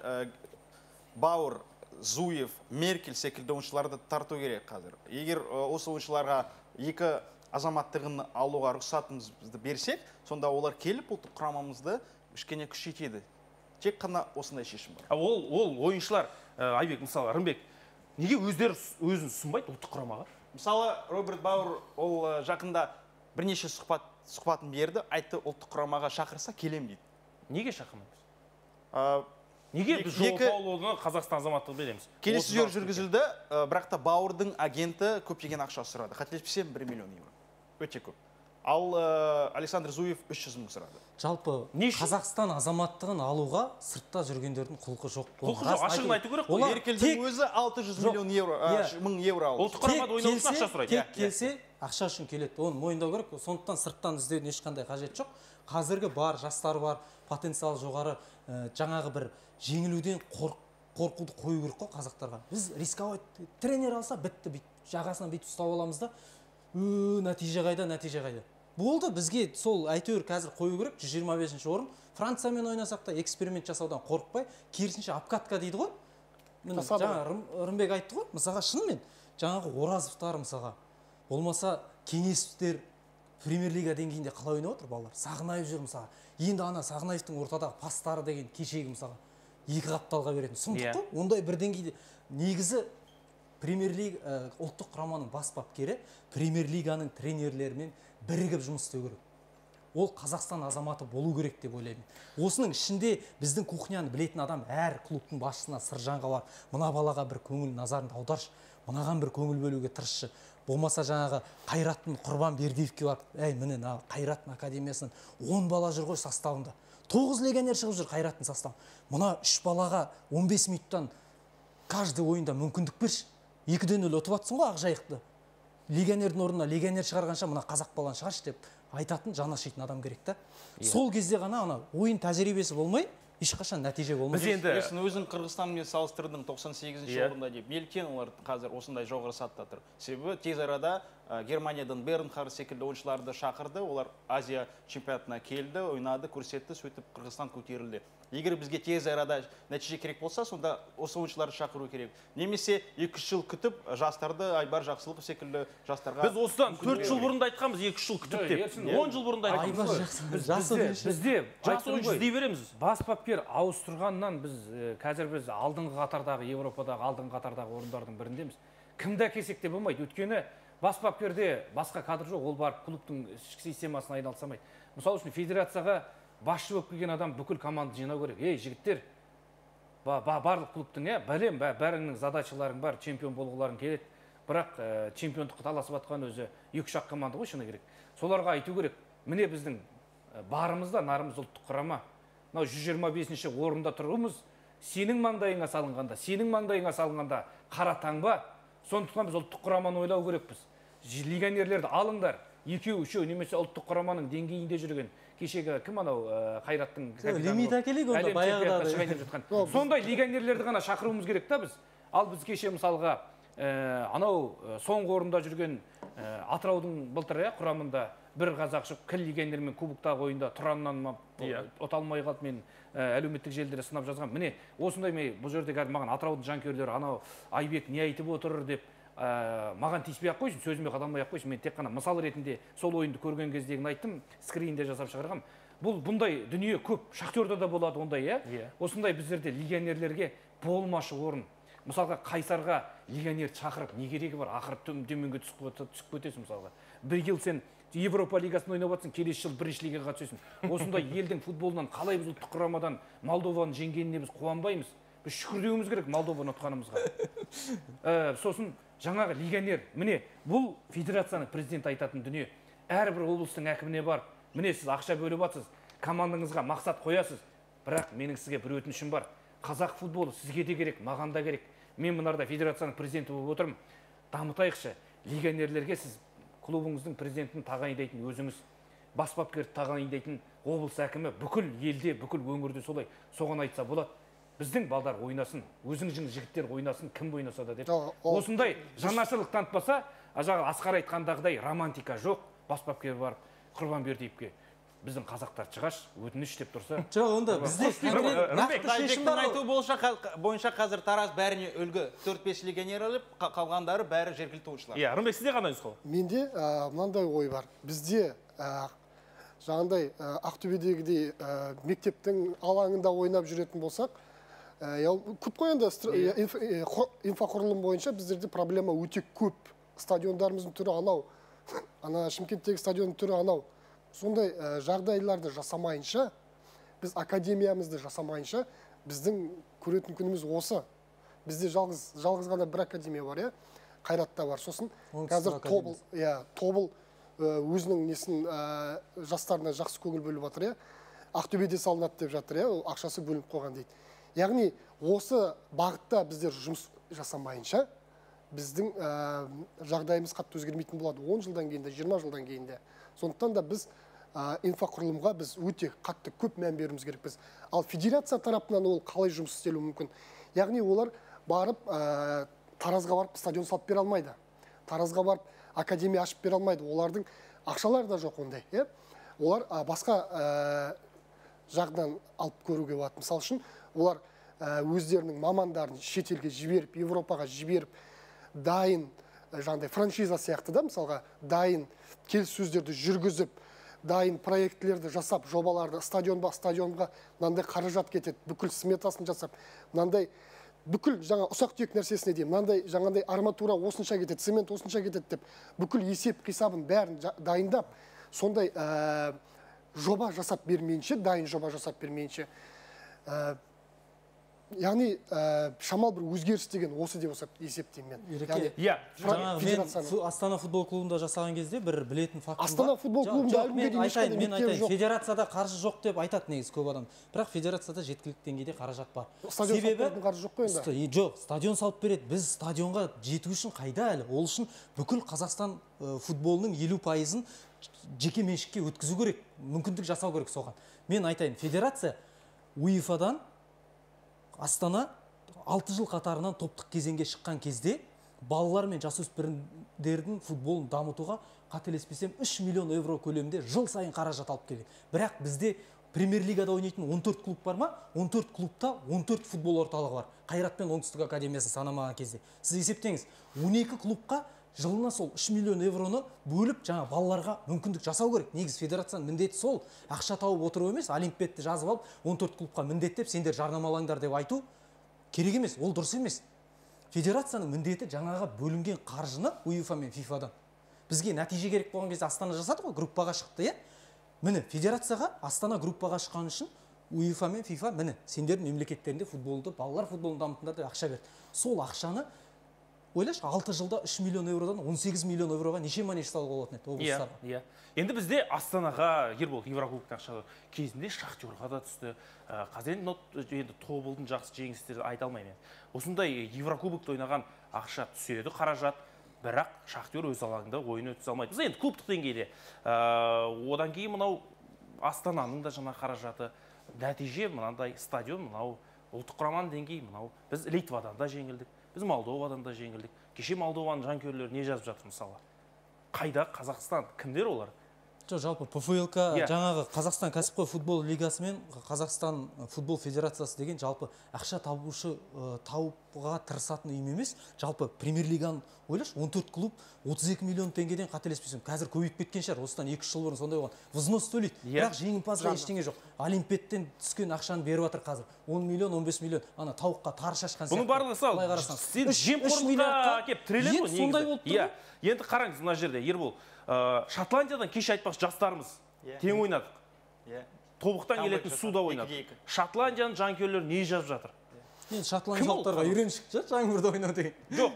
Бауыр, Зуев, Меркель секілді ойыншыларды тарту керек қазір. Егер осы ойыншыларға екі азаматтығын алуға рұқсатымызды берсек, сонда олар келіп ұлттық құрамамызды кішкене күшейтеді. Тек қана осындай шешім бар.
Ол ойыншылар, Айбек, мысалы, Рымбек, неге өздері өзін ұсынбайды ұлттық құрамаға?
Мысалы, Роберт Бауыр ол жақында бірнеше сұхбатын берді, айтты ұлттық құрамаға шақырса келем дейді.
Неге шақырмаймыз? Неге біз Жоғалуына Қазақстан азаматтығы береміз?
Келіссөздер жүргізілді, бірақ та Бауырдың агенті көптеген ақша сұрады. Қателеспесем 1 миллион евро. Өте көп. Ал Александр Зуев 300 мың сұрады.
Жалпы Қазақстан азаматтығын алуға сыртта жүргендердің құлқы жоқ.
Құлқы жоқ, ашығын айту керек қой.
Меркельдің өзі 600 мың евро алды.
Ұлттық құрамада ойнау үшін ақша сұрайды.
Тек келсе, ақша үшін келеді. Оны мойындау керек. Сондықтан сырттан іздеудің ешқандай қажет жоқ. Қазіргі бар, жастар бар, потенциал жоғары, жаңағы бір жеңілуден қорқуды қою керек қой қазақтарға. Біз рисковать тренер алса бітті, жағасынан бүйтіп ұстап аламыз да, нәтиже қайда. Болды, бізге сол әйтеуір қазір қою керек, 125-ші орын. Франциямен ойнасақ та эксперимент жасаудан қорықпай, керісінше обкатка дейді ғой. Жаңа Рымбек айтты ғой, мысалға шынымен жаңағы Оразовтар мысалға болмаса Кеңесовтер Премьер-лига деңгейінде қалай ойнап отыр балалар. Сағынаев жүр мысалға. Енді ана Сағынаевтың ортадағы пастары деген кешегі мысалға 2 қапталға беретін. Сұмдық қой, ондай бір деңгейде негізі Премьер-лига ұлттық құраманың бас бапкері Премьер-лиганың тренерлерімен бірігіп жұмыс істеу керек. Ол Қазақстан азаматы болу керек деп ойлаймын. Осының ішінде біздің кухняны білетін адам әр клубтың басшысына Сыржанға бар, мына балаға бір көңіл назарын аударшы, мынаған бір көңіл бөлуге тырысшы. Болмаса жаңағы Қайраттың Құрбан Бердиевке барып, міне Қайраттың академиясынан 10 бала жүр ғой составында. 9 легионер шығып жүр Қайраттың составында. Мына 3 балаға 15 минуттан каждый ойында мүмкіндік берші. 2-0 ұтып атсың ғой Ақжайықты. Легионердің орнына легионер шығарғанша мына қазақ баланы шығаршы деп айтатын жаны ашитын адам керек та. Сол кезде ғана ана ойын тәжірибесі болмай, ешқашан нәтиже болмайды.
Біз енді өзің Қырғызстанмен салыстырдың 98-ші орында деп. Неліктен олар қазір осындай жоғары сатыда тұр? Себебі тез арада Германиядан Бернхард секілді ойыншыларды шақырды, олар Азия чемпионатына келді, ойнады, көрсетті, сөйтіп Қырғызстан көтерілді. Егер бізге тез арада нәтиже керек болса, сонда осы ойыншыларды шақыру керек. Немесе 2 жыл күтіп, жастарды Айбар Жақсылықов секілді жастарға...
Біз осыдан 4 жыл бұрында айтқанбыз, 2 жыл күтіп деп. 10 жыл бұрында айтқанбыз.
Бізде
жас ойыншы іздей береміз.
Бас бапкер ауыстырғаннан қазір біз алдыңғы қатардағы, Европадағы алдыңғы қатардағы орындардың біріндеміз. Кімді әкелсек те болмайды. Өйткені бас бапкерде басқа кадр жоқ, ол барып клубтың ішкі системасын айналсамайды. Мысалы үшін федерацияға басшы болып келген адам бүкіл команды жинау керек. Жігіттер, барлық клубтың, білем, бәріңнің задачаларың бар, чемпион болғыларың келеді. Бірақ чемпиондыққа таласып атқан өзі 2-3 команда ғой, шыны керек. Соларға айту керек. Міне біздің барымызда нарымыз ұлттық құрама. 125-ші орында тұрғымыз, сенің маңдайыңа салынғанда қара таңба. Сондықтан біз ұлттық құраманы ойлау керекпіз. Легионерлерді алыңдар. 2-3 немесе ұлттық құраманың деңгейінде жүрген кешегі кім анау Қайраттың
лимит әкелейік онда баяғыда.
Сондай легионерлерді ғана шақыруымыз керек та біз. Ал біз кеше мысалға анау соңғы орында жүрген Атыраудың былтыр құрамында бір қазақ жоқ, кіл легионермен кубоктағы ойында Тұраннан ұта алмай қалды, мен әлеуметтік желілерде сынап жазған. Міне осындай бұл жерде маған Атыраудың жанкүйерлері анау Айбек не айтып отыр деп маған тиіспей ақ қойсын, сөзіме қадалмай ақ қойсын. Мен тек қана мысал ретінде сол ойынды көрген кездегін айттым, скринде жасап шығарғам. Бұндай дүние көп, Шахтерда да болады ондай, осындай біздерде легионерлерге болмашы орын. Мысалға Қайсарға легионер шақырып, не керегі бар, ақырып төменге түсіп кетесің мысалға. Бір ел сен Европа лигасын ойнап жатсың, келесі жыл бірінші лигаға түсесің. Осындай елдің футболынан қалай біз ұлттық құрамадан Молдованы жеңгеніне біз қуанбаймыз. Біз шүкір деуіміз керек Молдованы ұтқанымызға. Сосын жаңағы легионер, міне бұл федерацияның президенті айтатын дүние. Әрбір облыстың әкіміне барып, міне сіз ақша бөліп жатсыз, командаңызға мақсат қоясыз, бірақ менің сізге бір өтінішім бар. Қазақ футболы сізге де керек, маған да керек. Мен мынарда федерацияның президенті болып отырмын. Дамытайықшы. Легионерлерге сіз клубыңыздың президентін тағайындайтын өзіңіз, бас бапкерді тағайындайтын облыс әкімі бүкіл елде, бүкіл өңірде солай. Соған айтса болады. Біздің балдар ойнасын, өзіңіздің жігіттер ойнасын, кім ойнаса да деп. Осындай жаңашылдық танытпаса, Асқар айтқандағыдай романтика жоқ. Бас бапкер барып Құрбанбердиевке біздің қазақтар шығаш, өтініш деп тұрса.
Жоқ, онда бізде
Айбектің айтуы бойынша қазір Тараз бәріне үлгі 4-5 легионер алып, қалғандары бәрі жергілікті ойыншылар.
Иә, Рымбек, сізде қандай нұсқау?
Менде мынандай ой бар. Бізде жаңағыдай Ақтөбедегідей мектептің алаңында ойнап жүретін болсақ, көп қой енді инфрақұрылым бойынша біздерде проблема өте көп. Стадиондарымыздың түрі анау, ана Шымкенттегі стадионның түрі анау. Сондай жағдайларды жасамайынша, біз академиямызды жасамайынша, біздің көретін күніміз осы. Бізде жалғыз ғана бір академия бар, Қайратта бар. Сосын қазір Тобыл өзінің несін жастарына жақсы көңіл бөліп жатыр, Ақтөбеде салынады деп жатыр, ақшасы бөлініп қойған дейді. Яғни осы бағытта біздер жұмыс жасамайынша, біздің жағдайымыз қатты өзгермейтін болады 10 жылдан кейін де, 20 жылдан кейін де. Сондықтан да біз инфрақұрылымға біз өте қатты көп мән беруіміз керекпіз. Ал федерация тарапынан ол қалай жұмыс істелуі мүмкін? Яғни олар барып Таразға барып стадион салып бере алмайды. Таразға барып академия ашып бере алмайды. Олардың ақшалары да жоқ ондай. Олар басқа жағынан алып көруге болады. Мысал үшін, олар өздерінің мамандарын шетелге жіберіп, Европаға жіберіп, дайын жаңағыдай франшиза сияқты да, мысалға дайын келіссөздерді жүргізіп, дайын проектілерді жасап, жобаларды стадионға мынандай қаражат кетеді, бүкіл сметасын жасап, мынандай бүкіл жаңа ұсақ-түйек нәрсесіне дейін, мынандай жаңағыдай арматура осынша кетеді, цемент осынша кетеді деп, бүкіл есеп қисабын бәрін дайындап, сондай жоба жасап бермейінше, дайын жоба жасап бермейінше, яғни шамал бір өзгеріс деген осы деп есептеймін мен.
Мен Астана футбол клубында жасаған кезде бір білетін фактым бар.
Астана футбол клубында
мен айтайын, федерацияда қаржы жоқ деп айтады негізі көп адам. Бірақ федерацияда жеткілікті деңгейде қаражат бар.
Стадион салып беретін қаржы жоқ қой енді.
Жоқ, стадион салып береді. Біз стадионға жету үшін қайда әлі? Ол үшін бүкіл Қазақстан футболының 50%-ын жеке меншікке өткізу керек, мүмкіндік жасау керек соған. Мен айтайын, федерация УЕФА-дан Астана 6 жыл қатарынан топтық кезеңге шыққан кезде балалар мен жасөспірімдердің футболын дамытуға қателеспесем 3 миллион евро көлемінде жыл сайын қаражат алып келген. Бірақ бізде премьер-лигада ойнайтын 14 клуб бар ма? 14 клубта 14 футбол орталығы бар. Қайрат пен Оңтүстік академиясын санамаған кезде. Сіз есептеңіз, 12 клубқа жылына сол 3 миллион евроны бөліп, жаңа балаларға мүмкіндік жасау керек. Негіз федерацияның міндеті сол, ақша тауып отыру емес, олимпиадты жазып алып, 14 клубқа міндеттеп, сендер жарнамалаңдар деп айту керек емес, ол дұрыс емес. Федерацияның міндеті жаңаға бөлінген қаржыны УЕФА мен ФИФАдан. Бізге нәтиже керек болған кезде Астана жасады ғой, группаға шықты, Міне, федерацияға Астана группаға шыққан үшін УЕФА мен ФИФА, міне, сендердің мемлекеттерінде футболды, балалар футболын дамытыңдар деп ақша берді. Сол ақшаны ойлашы, 6 жылда 3 миллион евродан 18 миллион евроға неше манеж салуға болатын еді облыстарға.
Енді бізде Астанаға, Ербол, Еврокубоктың ақша кезінде Шахтерға да түсті. Қазір енді Тобылдың жақсы жеңістерді айта алмаймын. Осындай Еврокубокты ойнаған ақша түседі, қаражат, бірақ Шахтер өз алаңында ойын өткізе алмайды. Біз енді клубтық деңгейде. Одан кейін мынау Астананың да жаңа қаражаты, нәтиже мынандай стадион, мынау ұлттық құраманың деңгейі, мынау біз Литвадан да жеңілдік. Біз Молдовадан да жеңілдік. Кеше Молдованың жанкүйерлері не жазып жатыр мысалы? Қайда Қазақстан? Кімдер олар?
Жалпы ПФЛК жаңағы Қазақстан кәсіпқой футбол лигасы мен Қазақстан футбол федерациясы деген жалпы ақша тауыпға тырысатын ұйым емес. Жалпы премьер-лиганың ойлашы, 14 клуб 32 миллион теңгеден қателеспесем, қазір көбейіп кеткен шығар. Осыдан 2-3 жыл бұрын сондай болған. Взнос төлейді. Бірақ жеңімпазға ештеңе жоқ. Олимпиадтен түскен ақшаны беріп жатыр қазір. 10 миллион, 15 миллион. Ана тауыққа тары шашқан сияқты.
Бұның барлығы сал. Сен жемқорлыққа келіп тіреледі ғой негізі. Енді қараңыз мына жерде, Ербол, Шотландиядан кеше айтпақшы жастарымыз тең ойнадық. Тобықтан келетін суда ойнадық. Шотландияның жанкүйерлері не жазып жатыр?
Енді шотландиялықтарға үйреншік шығар жаңбырда ойнау деген.
Жоқ,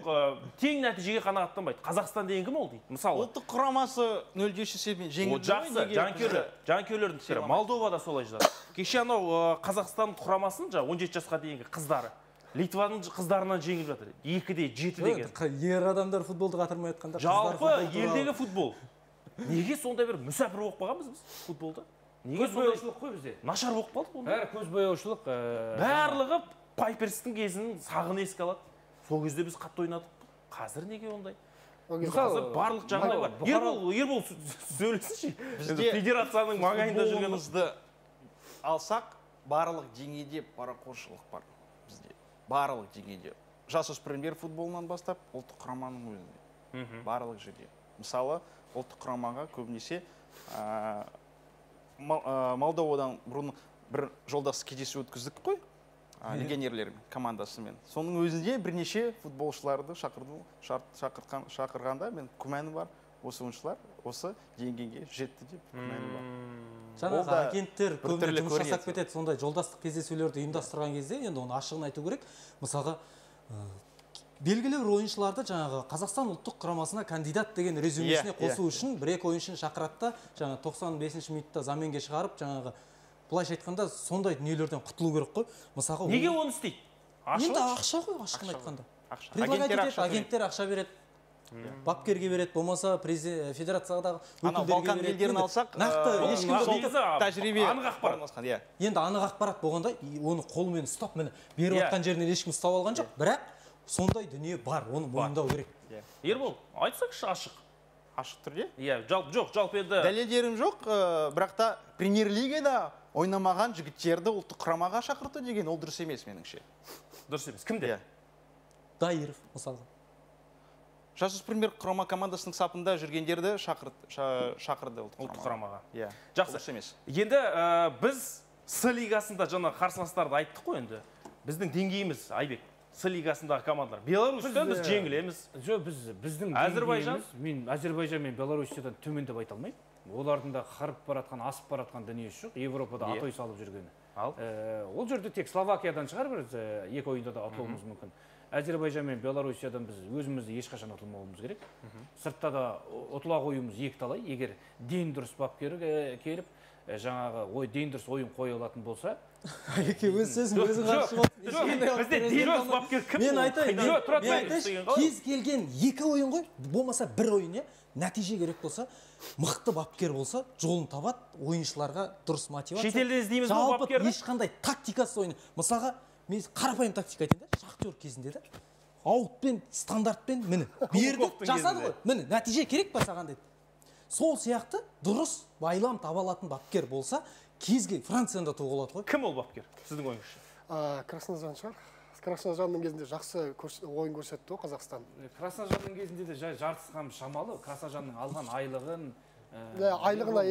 тең нәтижеге қанағаттанбайды. Қазақстан деген кім ол дейді? Мысалы.
Ұлттық құрамасы 0-3 есебімен жеңілді.
Жақсы, жанкүйерлердің пікірі. Молдова да солай жазады. Кеше анау Қазақстан құрамасын 17 жасқа дейінгі қыздары Литваның қыздарынан жеңіп жатыр. 2-7 деген.
Ер адамдар футболды қатырмай жатқанда.
Жалпы елдегі футбол. Неге сондай бір мүсәпір болып қалғанбыз біз футболда? Неге
көзбояушылық қой бізде?
Нашар болып қалдық онда.
Бәрі көзбояушылық.
Барлығы Пайперстің кезін сағын еске алады. Сол кезде біз қатты ойнадық. Қазір неге ондай? Қазір барлық жағдай бар. Ербол сөйлесінші.
Бізде
федерацияның маңайында жүрген
футболымызды алсақ, барлық деңгейде парақоршылық бар бізде. Барлық деңгейде. Жасөспірімдер футболынан бастап, ұлттық құраманың өзінде. Барлық жерде. Мысалы, ұлттық құрамаға көбінесе Молдовадан бұрын бір жолдас кездесу өткіздік қой. Легионерлермен, командасымен. Соның өзінде бірнеше футболшыларды шақырғанда мен күмәнім бар. Осы ойыншылар осы деңгейге жетті деп күмәнім бар.
Жаңағы агенттер көбіне жұмыс жасап кетеді. Сондай жолдастық кездесулерді ұйымдастырған кезде енді оны ашығын айту керек. Мысалға белгілі бір ойыншыларды жаңағы Қазақстан ұлттық құрамасына кандидат деген резюмесіне қосу үшін 1-2 ойыншыны шақырады да, жаңағы 95-ші минутта заменге шығарып, жаңағы былайша айтқанда сондай дүниелерден құтылу керек қой. Мысалға
неге оны істейді?
Енді ақша ғой, ашқын айтқанда. Агенттер ақша береді. Бапкерге береді, болмаса федерациядағы
Балкан елдерін алсақ,
нақты ешкім
тәжірибе
анық ақпарат.
Енді анық ақпарат болғанда, оны қолымен ұстап, міне беріп жатқан жерінен ешкім ұстап алған жоқ, бірақ сондай дүние бар, оны мойындау керек.
Ербол, айтсаңшы ашық.
Ашық түрде?
Жалпы енді
дәлелдерім жоқ, бірақ та премьер-лигада ойнамаған жігіттерді ұлттық құрамаға шақырту деген ол дұрыс емес меніңше.
Дұрыс емес. Кімде?
Дайыров, мысалға.
Жасөспірімдер құрама командасының сапында жүргендерді шақырды
ұлттық құрамаға.
Жақсы. Дұрыс емес.
Енді біз С лигасында жаңа қарсыластарды айттық қой енді. Біздің деңгейіміз, Айбек, С лигасындағы командалар. Беларусьтан біз жеңілеміз.
Жоқ, біздің
Әзербайжан,
Әзербайжан мен Беларусьтан төмен деп айта алмаймын. Олардың да қарып баратқан, асып баратқан дүниесі жоқ. Европада атой салып жүргені. Ол жерде тек Словакиядан шығар бір 2 ойында да ұтылуымыз мүмкін. Әзербайжан мен Беларусиядан біз өзімізді ешқашан ұтылмауымыз керек. Сыртта да ұтыла қоюымыз екіталай. Егер ден дұрыс бапкері келіп, жаңағы ден дұрыс ойын қоя алатын болса,
өз сөзім өзің қарсы
бізде ден дұрыс бапкер кім?
Мен айтайын, кез келген 2 ойын ғой, болмаса 1 ойын, нәтиже керек болса, мықты бапкер болса, жолын табады, ойыншыларға дұрыс мотивация.
Шетелде іздейміз бұл бапкерді?
Жалпы ешқандай тактикасы ойны. Мысалға, мен қарапайым тактика айтайын да, Шахтер кезінде де, аутпен, стандартпен, міне, берді, жасады ғой. Міне, нәтиже керек па саған деді. Сол сияқты дұрыс байлам таба алатын бапкер болса, кезге Францияда туғылады ғой.
Кім ол бапкер? Сіздің ойыңызша?
Красножан шығар. Красножанның кезінде жақсы ойын көрсетті ғой Қазақстан.
Красножанның кезінде де жартысқан шамалы. Красножанның алған айлығын
айлығына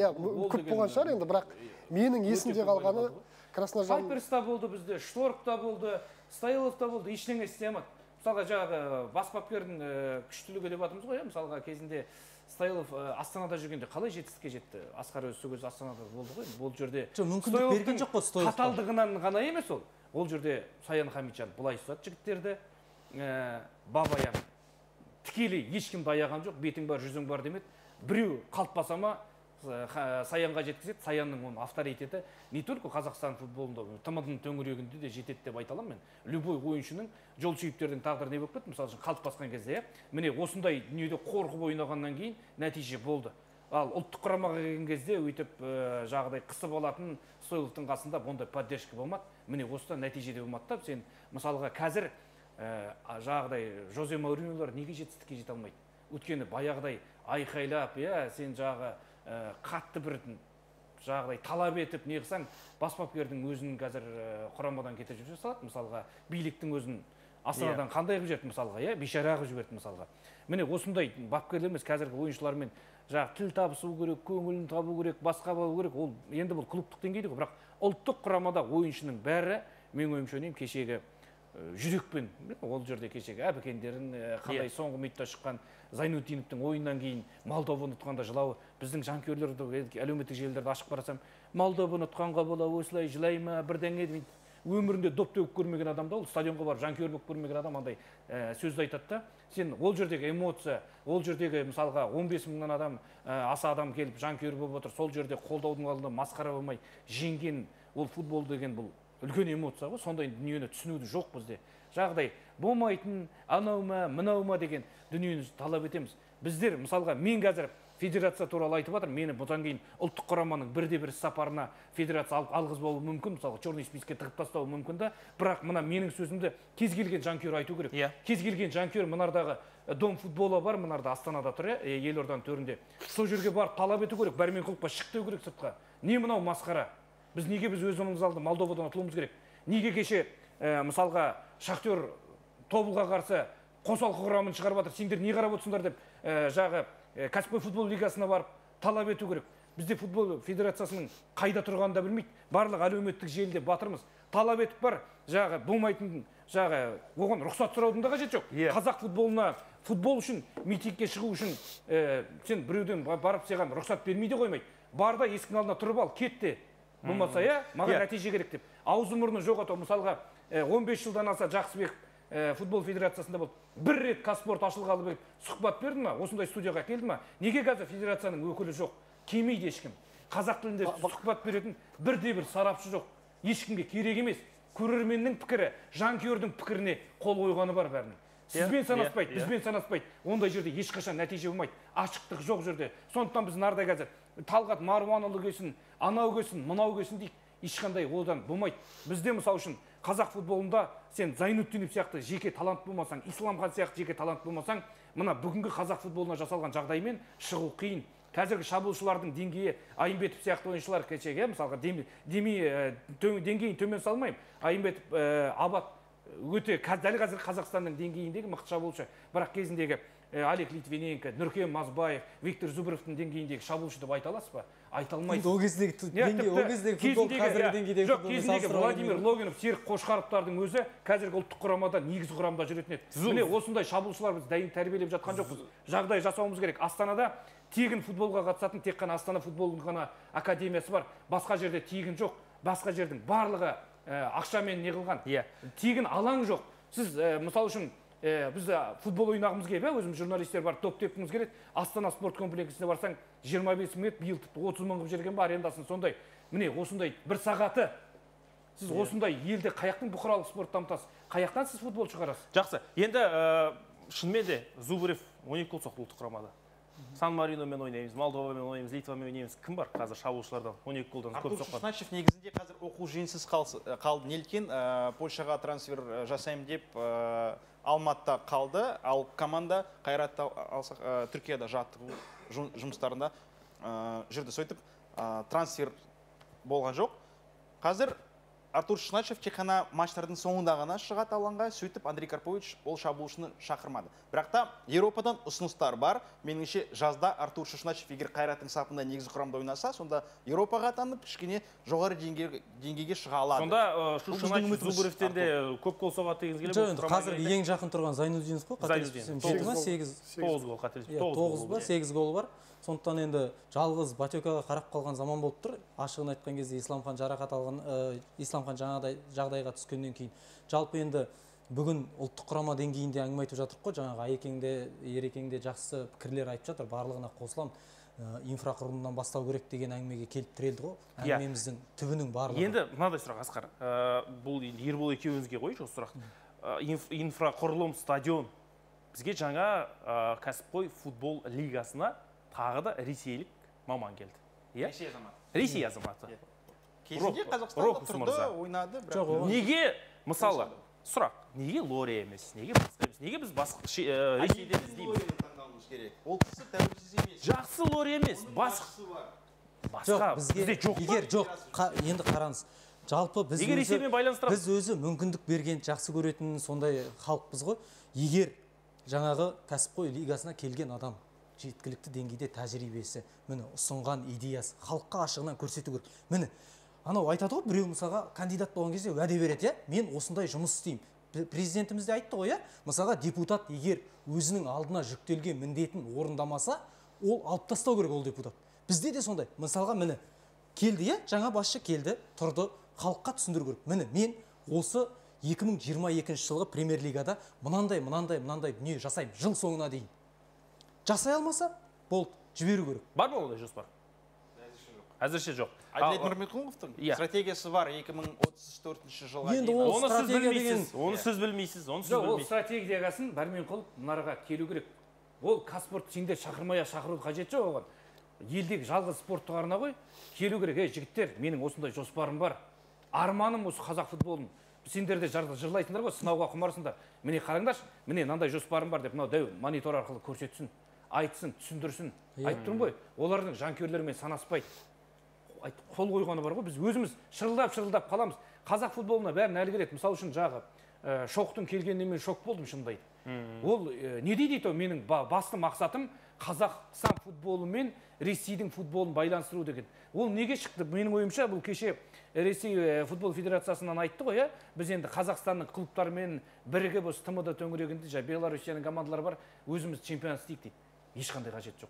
көп болған шығар енді, бірақ менің есімде қалғаны Красножан.
Пайперста болды бізде, Шторкта болды, Стайловта болды, ештеңе істей алмады. Мысалға жаңағы бас бапкердің күштілігі деп атымыз ғой, мысалға кезінде Стайлов Астанада жүргенде қалай жетістікке жетті? Асқар өзі сол кезде Астанада болды ғой. Бұл жерде
мүмкіндік берген жоқ қой Стайловқа.
Қаталдығынан ғана емес ол. Ол жерде Саян Хамитжан бұлай ұстады жігіттерді. Бабаян тікелей ешкімді аяған жоқ, бетің бар, жүзің бар демеді. Біреу қалыппаса ма Саянға жеткізеді. Саянның оның авторитеті не только Қазақстан футболында, тмд-ның төңірегінде де жетеді деп айта аламын мен. Любой ойыншының жолсүйіптердің тағдыры не болып кетті? Мысалы үшін қалып басқан кезде, міне осындай дүниеде қорқып ойнағаннан кейін нәтиже болды. Ал ұлттық құрамаға келген кезде өйтіп жағдай қысып алатын Стойловтың қасында ондай поддержка болмады. Міне осыдан нәтижеде болмады. Сен мысалға қазір жағдай Жозе Мауриньолар неге жетістікке жете алмайды? Өйткені баяғыдай айқайлап, сен жағы қатты бір жағдай талап етіп не қылсаң, бас бапкердің өзінің қазір құрамадан кетіп жүрсе салады. Мысалға биліктің өзін Астанадан қандай қылып жіберді мысалға, бейшара қылып жіберді мысалға. Міне осындай бапкерлер емес қазіргі ойыншылармен жаңағы тіл табысу керек, көңілін табу керек, басқа болу керек. Ол енді бұл клубтық деңгейде ғой, бірақ ұлттық құрамада ойыншының бәрі мен ойымша кешегі жүрекпен, ол жерде кешегі әбікендерін қандай соңғы минутта шыққан Зайнутдиновтың ойыннан кейін Молдованы ұтқанда жылауы, біздің жанкүйерлерді әлеуметтік желілерді ашып қарасам, Молдованы ұтқанға бола осылай жылай ма, бірдеңе демейді. өмірінде доп төгіп көрмеген адам да, ол стадионға барып жанкүйер болып көрмеген адам андай сөзді айтады да. Сен ол жердегі эмоция, ол жердегі мысалға 15 мыңнан адам, аса адам келіп жанкүйер болып отыр, сол жерде қолдаудың алдында масқара болмай жеңген, ол футбол деген бұл үлкен эмоция ғой. Сондай дүниені түсінуді жоқ бізде. Жағдай болмайтын, анау ма, мынау ма деген дүниені талап етеміз. Біздер мысалға мен қазір федерация туралы айтып жатыр, мені бұдан кейін ұлттық құраманың бірде-бір сапарына федерация алғызбауы мүмкін, мысалға черный списокке тығып тастауы мүмкін да, бірақ мына менің сөзімді кез келген жанкүйер айту керек. Кез келген жанкүйер мынардағы дом футбола бар, мынарда Астанада тұр, елорданың төрінде. Сол жерге барып талап ету керек, бәрмен құлықпа шықтау керек сыртқа. Не мынау масқара? Біз неге біз өзіміз алды Молдовадан ұтылуымыз керек? Неге кеше мысалға Шахтер Тобылға қарсы қосалқы құрамын шығарып жатыр, сендер не қарап отырсыңдар деп жағы кәсіпқой футбол лигасына барып талап ету керек. Бізде футбол федерациясының қайда тұрғанын да білмейді. Барлық әлеуметтік желіде батырмыз. Талап етіп бар, жағы болмайтын, жағы оған рұқсат сұраудың да қажеті жоқ. Қазақ футболына, футбол үшін, митингке шығу үшін сен біреуден барып саған рұқсат бермейді қоймайды. Барда есіктің алдына тұрып ал, кетте. Болмаса, маған нәтиже керек деп. Аузы мұрны жоқ атау, мысалға 15 жылдан аса Жақсыбек футбол федерациясында болды. Бір рет Қазспорт ашылғалы беріп сұхбат берді ма? Осындай студияға келді ма? Неге қазір федерацияның өкілі жоқ? Келмейді ешкім. Қазақ тілінде сұхбат беретін бірде-бір сарапшы жоқ. Ешкімге керек емес. Көрерменнің пікірі, жанкүйердің пікіріне қол қойғаны бар бәрінің. Сізбен санаспайды, бізбен санаспайды. Ондай жерде ешқашан нәтиже болмайды. Ашықтық жоқ жерде. Сондықтан біз нарда қазір Талғат Маруанұлы келсін, анау келсін, мынау келсін дейік. Ешқандай одан болмайды. Бізде мысал үшін қазақ футболында сен Зайнутдинов сияқты жеке талант болмасаң, Исламхан сияқты жеке талант болмасаң, мына бүгінгі қазақ футболына жасалған жағдаймен шығу қиын. Қазіргі шабуылшылардың деңгейі, Айымбетов сияқты ойыншылар кешеге, мысалға деңгейін төмен салмаймын. Айымбетов, Абат өте дәл қазір Қазақстанның деңгейіндегі мықты шабуылшы. Бірақ кезіндегі Олег Литвиненко, Нұркен Мазбаев, Виктор Зубровтың деңгейіндегі шабуылшы деп айта аласыз ба? Айта алмайсыз.
Ол кездегі футбол қазіргі деңгейдегі футболмен
салыстыра Владимир Логинов, Серік Қошқаровтардың өзі қазіргі ұлттық құрамада негізгі құрамда жүретін еді. Міне осындай шабуылшылар біз дайын тәрбиелеп жатқан жоқпыз. Жағдай жасауымыз керек. Астанада тегін футболға қатысатын тек қана Астана футболының ғана академиясы бар. Басқа жерде тегін жоқ. Басқа жердің барлығы ақшамен не қылған. Тегін алаң жоқ. Сіз мысал үшін біз футбол ойнағымыз келіп, өзіміз журналистер бар, топ тепкіміз келеді. Астана спорт комплексіне барсаң 25 мың, биыл 30 мың қып жерген бар арендасын сондай. Міне осындай бір сағаты. Сіз осындай елде қаяқтың бұқаралық спорт дамытасыз? Қаяқтан сіз футбол шығарасыз?
Жақсы. Енді шынымен де Зубарев 12 гол соқты ұлттық құрамада. Сан-Мариномен ойнаймыз, Молдовамен ойнаймыз, Литвамен ойнаймыз. Кім бар қазір шабуылшылардан 12 голдан көп соққан?
Артур Шушначев негізінде қазір оқу жиынсыз қалды. Неліктен Польшаға трансфер жасаймын деп Алматыда қалды, ал команда Қайратта алсақ Түркияда жаттығу жұмыстарында жүрді. Сөйтіп трансфер болған жоқ. Қазір Артур Шушначев тек қана матчтардың соңында ғана шығады алаңға, сөйтіп Андрей Карпович ол шабуылшыны шақырмады. Бірақ та Еуропадан ұсыныстар бар. Меніңше жазда Артур Шушначев егер Қайраттың сапында негізгі құрамда ойнаса, сонда Еуропаға атанып, кішкене жоғары деңгейге шыға алады.
Сонда Шушначев Зубаревтен де көп гол соғады дегіңіз келе ме?
Қазір ең жақын тұрған Зайнутдинов қой, қателеспесем, 7 ма 8?
9 гол қателеспесем.
9 ба 8 голы бар. Сондықтан енді жалғыз Батекаға қарап қалған заман болып тұр. Ашығын айтқан кезде Исламхан жарақат алған, Исламхан жаңағыдай жағдайға түскеннен кейін. Жалпы енді бүгін ұлттық құрама деңгейінде әңгіме айтып жатырмық қой. Жаңағы Айекеңде, Ерекеңде жақсы пікірлер айтып жатыр. Барлығына қосыламын. Инфрақұрылымнан бастау керек деген әңгімеге келіп тірелді ғой. Әңгімеміздің түбінің барлығы.
Енді мынадай сұрақ Асқар. Бұл енді Ербол екеуіңізге қойшы осы сұрақ. Инфрақұрылым, стадион. Бізге жаңа кәсіпқой футбол лигасына тағы да ресейлік маман келді.
Ресей азаматы.
Ресей азаматы.
Кезінде Қазақстанда тұрды, ойнады.
Неге, мысалы, сұрақ, неге Лория емес, неге басқа емес, неге біз Ресейден іздейміз?
Ол кісі тәуелсіз емес.
Жақсы Лория емес, басқа бізде жоқ.
Егер жоқ, енді қараңыз. Жалпы біз өзі мүмкіндік берген жақсы көретін сондай халықпыз ғой. Егер жаңағы кәсіпқой лигасына келген адам жеткілікті деңгейде тәжірибесі, міне ұсынған идеясы халыққа ашығынан көрсету керек. Міне анау айтады ғой, біреу мысалға кандидат болған кезде уәде береді, мен осындай жұмыс істеймін. Президентіміз де айтты ғой, мысалға депутат егер өзінің алдына жүктелген міндетін орындамаса, ол алып тастау керек ол депутат. Бізде де сондай. Мысалға міне келді, жаңа басшы келді, тұрды, халыққа түсіндіру керек. Міне мен осы 2022 жылғы премьер-лигада мынандай дүние жасаймын жыл соңына дейін. Жасай алмаса, болды, жіберу керек.
Бар ма ондай жоспар? Әзірше жоқ.
Әділет Нұрмекуловтың стратегиясы бар 2034 жылға
Енді
дейін.
ол
Оны сіз
стратегия
білмейсіз. Оны сіз білмейсіз.
Ол стратегиясын Бәрменқұлов нарыға келу керек. Ол Қазспорт сендер шақыру қажет жоқ оған. Елдегі жалғыз спорттық арна ғой. Келу керек. Жігіттер, менің осындай жоспарым бар. Арманым осы қазақ футболын. Сендер де жырлайтындар ғой, сынауға құмарсыңдар. Міне қараңдаршы, міне мынандай жоспарым бар деп, мынау дәу монитор арқылы көрсетсін, айтсын, түсіндірсін. Айтып тұрмын ғой, олардың жанкүйерлерімен санаспайды. Қол қойғаны бар ғой, біз өзіміз шырылдап қаламыз. Қазақ футболына бәрін әлі келеді. Мысалы үшін жағы Шоқтың келгеніне мен шок болдым шындайды. Ол не дейді менің басты мақсатым Қазақстан футболы мен Ресейдің футболын байланыстыру деген. Ол неге шықты? Менің ойымша бұл кеше Ресей футбол федерациясынан айтты ғой, біз енді Қазақстанның клубтарымен бірігіп осы ТМД төңірегінде Беларусияның командалары бар, өзіміз чемпионат істейік дейді. Ешқандай қажет жоқ.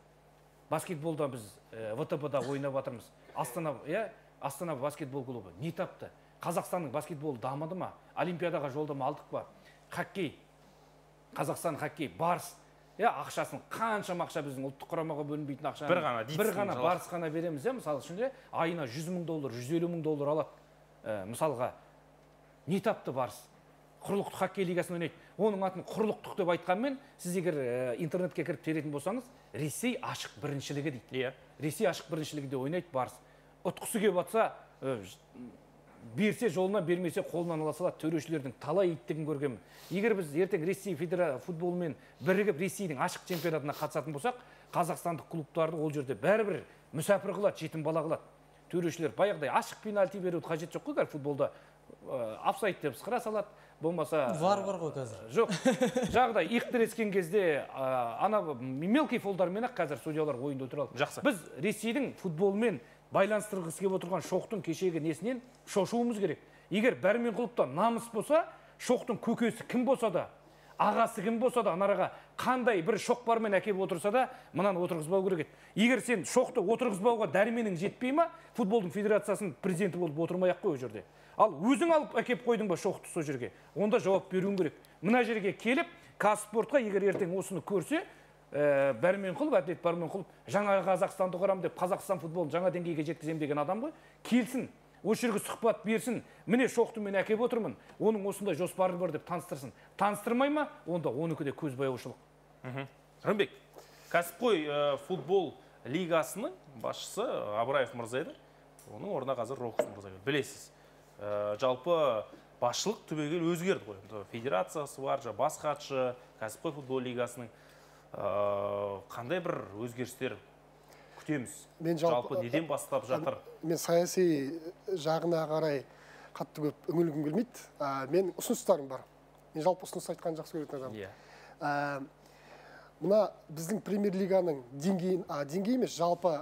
Баскетболда біз ВТБ-да ойнап жатырмыз. Астана баскетбол клубы не тапты? Қазақстанның баскетболы дамыды ма? Олимпиадаға жолдама алдық па? Хоккей, Қазақстан хоккей, барыс. Ақшасын қаншама ақша біздің ұлттық құрамаға бөлінбейтін ақша. Бір ғана барыс қана береміз, мысалы үшін айына $100,000, $150,000 алады. Мысалға, не тапты барыс? Құрлықтық хоккей лигасын ойнайды. Оның атын құрлықтық деп айтқанмен, сіз егер интернетке кіріп теретін болсаңыз, Ресей ашық біріншілігі дейді. Ресей ашық біріншілігінде ойнайды барыс. Ұтқысы келіп жатса, берсе жолына, бермесе қолынан ала салады. Төрешілердің талай иттігін көргенмін. Егер біз ертең Ресей футболымен бірігіп Ресейдің ашық чемпионатына қатысатын болсақ, қазақстандық клубтарды ол жерде бәрібір мүсәпір қылады, жетім бала қылады. Төрешілер баяғыдай ашық пенальти беруді қажет жоқ қой, футболда офсайд деп сықыра салады. Болмаса
бар ғой қазір.
Жоқ. Жағдай иқтірескен кезде ана мелкий фолдармен ақ қазір судьялар ойында отыра алады.
Жақсы.
Біз Ресейдің футболымен байланыстырғысы келіп отырған Шоқтың кешегі несінен шошуымыз керек. Егер Бәрменқұловта намыс болса, Шоқтың көкесі кім болса да, ағасы кім болса да, анараға қандай бір шоқпармен әкеп отырса да, мынаны отырғызбау керек еді. Егер сен Шоқты отырғызбауға дәрменің жетпей ма, футболдың федерациясының президенті болып отырмай-ақ қой о жерде. Ал өзің алып әкеп қойдың ба Шоқты сол жерге? Онда жауап беруің керек. Мына жерге келіп, Қазспортқа егер ертең осыны көрсе, Бәрменқұлов, Әділет Бәрменқұлов жаңа Қазақстанды құрам деп, Қазақстан футболын жаңа деңгейге жеткізем деген адам ғой, келсін, осы жерге сұхбат берсін, міне Шоқты мен әкеп отырмын, оның осындай жоспары бар деп таныстырсын. Таныстырмай ма, онда оныкі де көз бояушылық. Рымбек, кәсіпқой футбол лигасының басшысы Абраев мырза еді, оның орнына қазір Рокус мырза еді, білесіз. Жалпы басшылық түбегейлі өзгерді ғой. Федерациясы бар, бас хатшы, кәсіпқой футбол лигасының қандай бір өзгерістер күтеміз? Жалпы неден бастап жатыр?
Мен саяси жағына қарай қатты көп үңілгім келмейді. Мен ұсыныстарым бар. Мен жалпы ұсыныс айтқан жақсы көретін адам. Мына біздің премьер-лиганың деңгейі емес, жалпы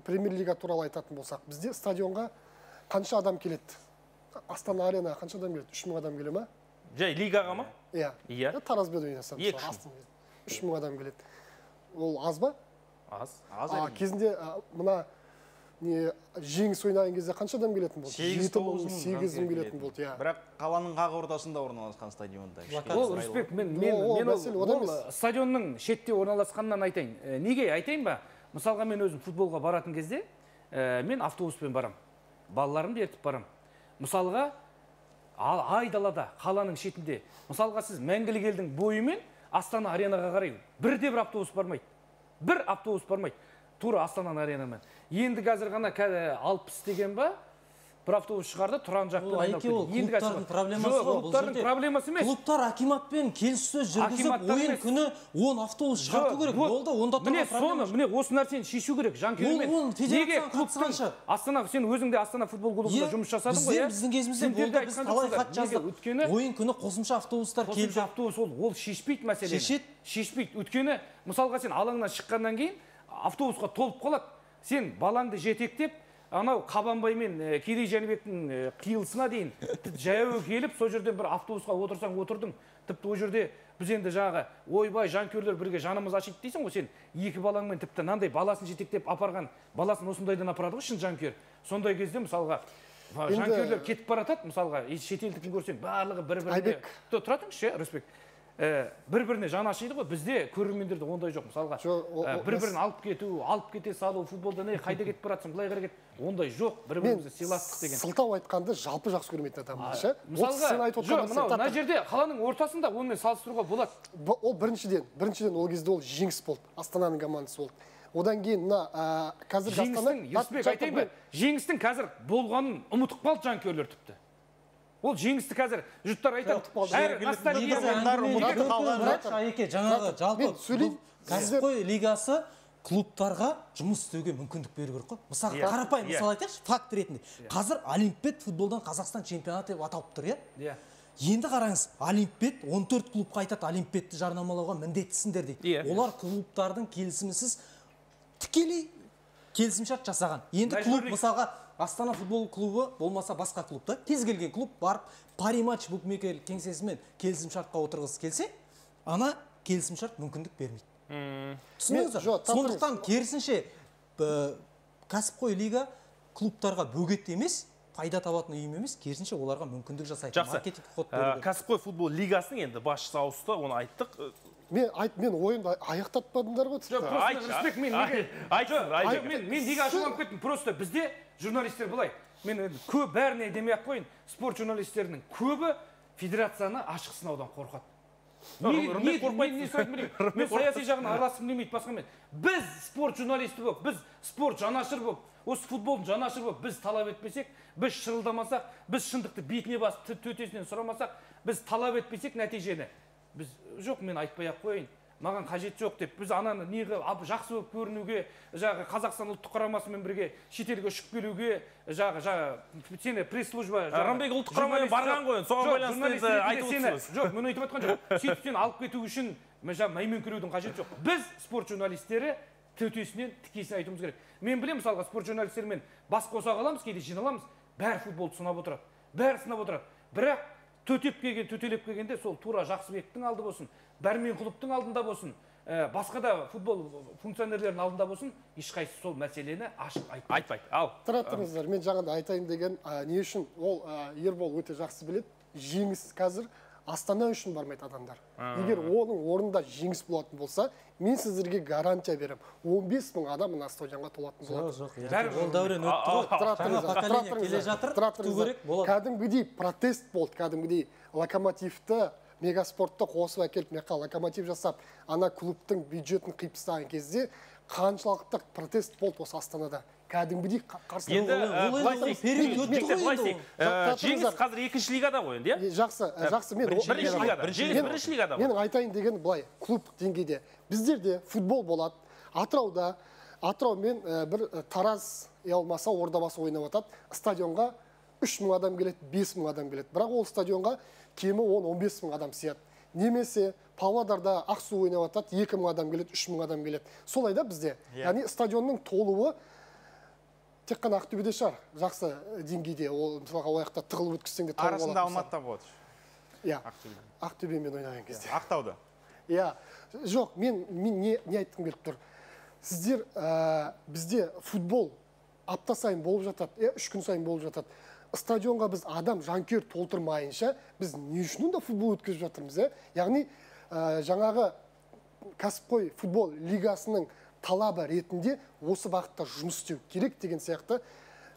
премьер-лига туралы айтатын болсақ, бізде стадионға қанша адам келеді? Астана аренаға қанша адам келеді? 3000 адам келе ма?
Жай лигаға ма?
Иә. Таразбен ойнасам, 3000 адам келеді. Ол аз ба?
Аз.
Кезінде мына жеңіс ойнаған кезде қанша адам келетін болды? 7-8 мың келетін болды.
Бірақ қаланың қақ ортасында орналасқан стадионда.
Ол Рүспек, мен стадионның шетте орналасқаннан айтайын. Неге айтайын ба? Мысалға мен өзім футболға баратын кезде, мен автобуспен барам. Балаларымды ертіп барам. Мысалға, айдалада, қаланың шетінде, мысалға сіз Мәңгілік елдің бойымен Астана аренаға қарай бір автобус бармайды. Бір автобус бармайды. Тура Астана аренамен. Енді қазір ғана 60 деген ба, бір автобус шығарды, тұран жақпен айналып кетті.
Клубтардың проблемасы ғой.
Клубтардың проблемасы емес.
Клубтар акиматпен келіссөз жүргізіп, ойын күні 10 автобус шығарту керек. Болды, онда тұрған проблема.
Міне осы нәрсені шешу керек жанкүйермен. Неге клубтың Астана, сен өзің де Астана футбол клубында жұмыс жасадың ғой?
Біздің кезімізде болды, біз талай хат жаздық. Ойын күні қосымша автобустар келді.
Қосымша автобус ол шешпейді мәселені. Шешпейді. Өйткені, мысалға сен алаңнан шыққаннан кейін автобусқа толып қалады. Сен балаңды жетектеп, анау Қабанбай мен Керей Жәнібектің қиылысына дейін жаяу келіп, сол жерден бір автобусқа отырсаң отырдың. Тіпті о жерде біз енді жағы ойбай жанкүйерлер бірге жанымыз ашиды дейсің ғой, сен екі балаңмен тіпті нандай баласын жетектеп апарған, баласын осындайдан апарады ғой шын жанкүйер. Сондай кезде мысалға жанкүйерлер кетіп баратады, мысалға, шетелдікін көрсең, барлығы бір-біріне. Тұра тұрыңызшы, Рысбек. Бір-біріне жаны ашиды ғой, бізде көрермендерде ондай жоқ. Мысалға, бір-бірін алып кету, алып кете салу, футболда не қайда кетіп баратсың, былай қарай кет, ондай жоқ. Бір-бірімізді сыйластық деген.
Сылтау айтқанды жалпы жақсы көрмейтін адаммын, ше?
Мысалға, жоқ, мына жерде қаланың ортасында онымен салыстыруға болады.
Ол біріншіден ол кезде ол жеңіс болды, Астананың командасы болды. Одан кейін мына қазір
жеңістің қазір болғанын ұмытып қалды жанкүйерлер тіпті. Ол жеңісті қазір жұрттар айтады.
Жаңағы жалпы кәсіпқой лигасы клубтарға жұмыс істеуге мүмкіндік беру керек қой. Мысалы, қарапайым мысал айтайықшы, факт ретінде. Қазір Олимпиад футболдан Қазақстан чемпионаты деп аталып тұр, иә? Енді қараңыз, Олимпиад 14 клубқа айтады, Олимпиадты жарнамалауға міндеттісіңдер дейді. Олар клубтардың келісімінсіз тікелей келісімшарт жасаған. Енді клуб мысалға Астана футбол клубы болмаса басқа клубта кез келген клуб барып пари-матч букмекер кеңсесімен келісімшартқа отырғысы келсе, ана келісімшарт мүмкіндік бермейді. Түсініңіздер? Сондықтан керісінше кәсіпқой лига клубтарға бөгет емес, пайда табатын ұйым емес, керісінше оларға мүмкіндік жасайды.
Жақсы. Кәсіпқой футбол лигасының енді басшысы ауысты, оны айттық.
Мен ойымды аяқтатпадыңдар ғой.
Мен неге ашуланып кеттім? Просто бізде журналистер былай. Мен көп бәріне демей-ақ қойын, спорт журналистерінің көбі федерацияны ашық сынаудан қорқады. Мен саяси жағын араласқым келмейді, басқа мен. Біз спорт журналисті болып, біз спорт жанашыр болып, осы футболдың жанашыр болып, біз талап етпесек, біз шырылдамасақ, біз шындықты бетіне басып, төтесінен сұрамасақ, біз талап етпесек нәтижені. Біз жоқ, мен айтпай-ақ қойын, маған қажет жоқ деп, біз ананы неге жақсы болып көрінуге, Қазақстан ұлттық құрамасымен бірге шетелге ұшып келуге, сені пресс-служба...
Рамбек ұлттық құрамамен барған қойын, соған байланысты айтып отырсыз.
Жоқ, мен айтып атқан жоқ. Сөйтіп сені алып кету үшін маймен күреудің қажет жоқ. Біз спорт журналистері төтесінен тікесін айтуымыз керек. Мен білем, мысалға, спорт журналистермен бас қоса қаламыз, кейде жиналамыз, бәрі футболды сынап отырады. Бәрі сынап отырады. Бірақ төтелеп келгенде сол тура Жақсыбектің алды болсын, Бәрмен клубтың алдында болсын, басқа да футбол функционерлерінің алдында болсын, ешқайсысы сол мәселені ашық
айтпайды. Ал.
Тұра тұрыңыздар, мен жаңағыда айтайын деген, не үшін ол Ербол өте жақсы біледі, жеңіс қазір Астана үшін бармайды адамдар. Егер оның орнында жеңіс болатын болса, мен сіздерге гарантия берем. 15 000 адам мына стадионға толатын болады.
Ол дәурен өтті.
Кәдімгідей протест болды, кәдімгідей локомотивті, мегаспортты қосып әкеліп, меқа локомотив жасап, ана клубтың бюджетін қиып тастаған кезде қаншалықты протест болды осы Астанада. Кәдімгідей қарсы.
Енді жеңіс қазір екінші лигада ғой енді, иә?
Жақсы, мен
бірінші лигада.
Менің айтайын деген былай, клуб деңгейде. Біздерде футбол болады, Атыраумен бір Тараз болмаса Ордабасы ойнап атады, стадионға 3 000 адам келеді, 5 000 адам келеді. Бірақ ол стадионға кемі 10-15 000 адам сияды. Немесе Павлодарда Ақсу ойнап атады, 2 000 адам келеді, 3 000 адам келеді. Солай да бізде. Яғни стадионның толуы тек қана Ақтөбеде шығар, жақсы деңгейде. Ол мысалға ояқта тығылып өткізсең де толып алады.
Арасында Алматыда болады.
Иә, Ақтөбемен ойнаған кезде.
Ақтауда.
Иә, жоқ, мен не айтқым келіп тұр. Сіздер бізде футбол апта сайын болып жатады, 3 күн сайын болып жатады. Стадионға біз адам жанкүйер толтырмайынша, біз не үшін онда футбол өткізіп жатырмыз, яғни жаңағы кәсіпқой футбол лигасының талабы ретінде осы бағытта жұмыс істеу керек деген сияқты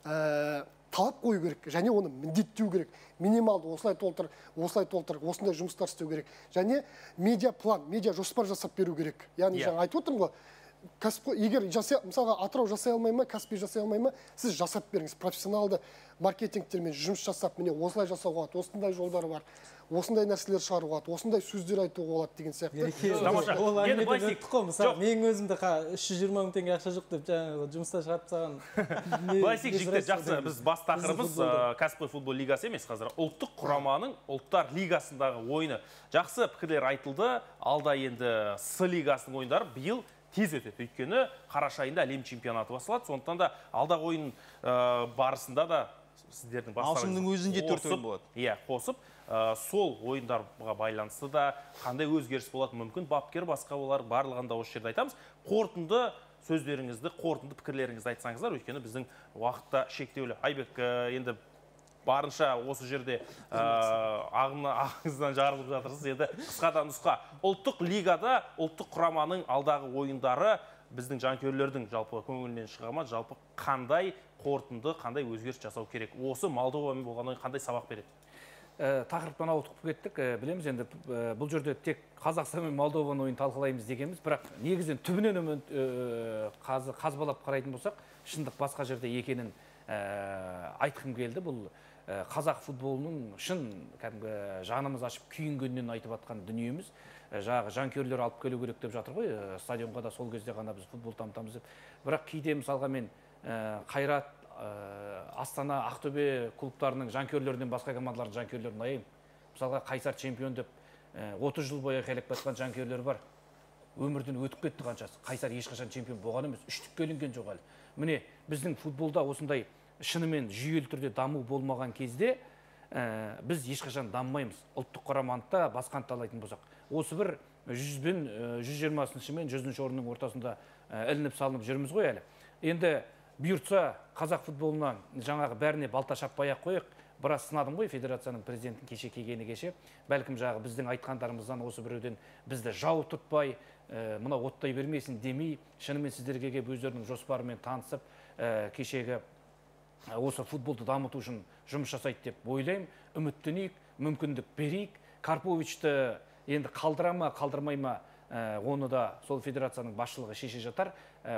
талап қою керек, және оны міндеттеу керек. Минималды осылай толтыр, осындай жұмыстар істеу керек. Және медиа план, медиа жоспар жасап беру керек. Яғни жаңа айтып отырмын ғой, кәсіпқой, егер мысалға Атырау жасай алмай ма, Каспий жасай алмай ма, сіз жасап беріңіз. Профессионалды маркетингтермен жұмыс жасап, міне осылай жасауға болады, осындай жолдары бар, осындай нәрселер шығаруға болады, осындай сөздер айтуға болады деген сияқты.
Ол әңгімеден өттік қой, мысалы, менің өзімді 320 000 теңге ақша жоқ деп жұмыстан шығарып тастаған.
Былайсек жігіттер, жақсы, біз бас тақырыбымыз кәсіпқой футбол лигасы емес, қазір ұлттық құраманың ұлттар лигасындағы ойыны. Жақсы пікірлер айтылды, алда енді С лигасының ойындары биыл тез өтеді. Өйткені қараша айында әлем чемпионаты басталады. Сондықтан да алдағы ойын барысында да сіздердің
маусымның өзінде 4 ойын болады.
Иә, қосып, сол ойындарға байланысты да қандай өзгеріс болады мүмкін, бапкер басқа болар, барлығында осы жерде айтамыз. Қорытынды сөздеріңізді, қорытынды пікірлеріңізді айтсаңыздар, өйткені біздің уақытта шектеулі. Айбек, енді барынша осы жерде ағыңыздан жарылып жатырсыз. Енді қысқадан нұсқа. Ұлттық лигада ұлттық құраманың алдағы ойындары біздің жанкүйерлердің жалпы көңілінен шыға ма, жалпы қандай қорытынды, қандай өзгеріс жасау керек? Осы Молдовамен болған ойын қандай сабақ береді?
Тақырыптан ауытқып кеттік, білеміз енді бұл жерде тек Қазақстан мен Молдованың ойын талқылаймыз дегенбіз, бірақ негізінен түбінен қазбалап қарайтын болсақ, шындық басқа жерде екенін айтқым келді. Бұл қазақ футболының шын кәдімгі жанымыз ашып күйінгеннен айтып жатқан дүниеміз. Жаңағы жанкүйерлер алып келу керек деп жатыр ғой, стадионға да сол кезде ғана біз футбол дамытамыз деп. Бірақ кейде мысалға мен Қайрат, Астана, Ақтөбе клубтарының жанкүйерлерінен басқа командалардың жанкүйерлерін аяймын. Мысалға Қайсар чемпион деп 30 жыл бойы айқайлап жатқан жанкүйерлер бар. Өмірден өтіп кетті қаншасы. Қайсар ешқашан чемпион болған емес, үштікке ілінген жоқ әлі. Міне біздің футболда осындай шынымен жүйелі түрде даму болмаған кезде біз ешқашан дамымаймыз. Ұлттық құраманы басқан талайтын болсақ. Осы бір 100 бен 120-шы мен 100-ші орынның ортасында ілініп салынып жүрміз ғой әлі. Енді бұйыртса қазақ футболынан жаңағы бәріне балта шаппай-ақ қояйық. Біраз сынадым ғой федерацияның президентін кеше келгені кеше. Бәлкім жағы біздің айтқандарымыздан осы біреуден бізді жау тұтпай, мына оттай бермесін демей, шынымен сіздерге келіп өздерінің жоспарымен танысып, кешегі осы футболды дамыту үшін жұмыс жасайды деп ойлаймын. Үміттенейік, мүмкіндік берейік. Карповичті енді қалдыра ма, қалдырмай ма, оны да сол федерацияның басшылығы шеше жатар.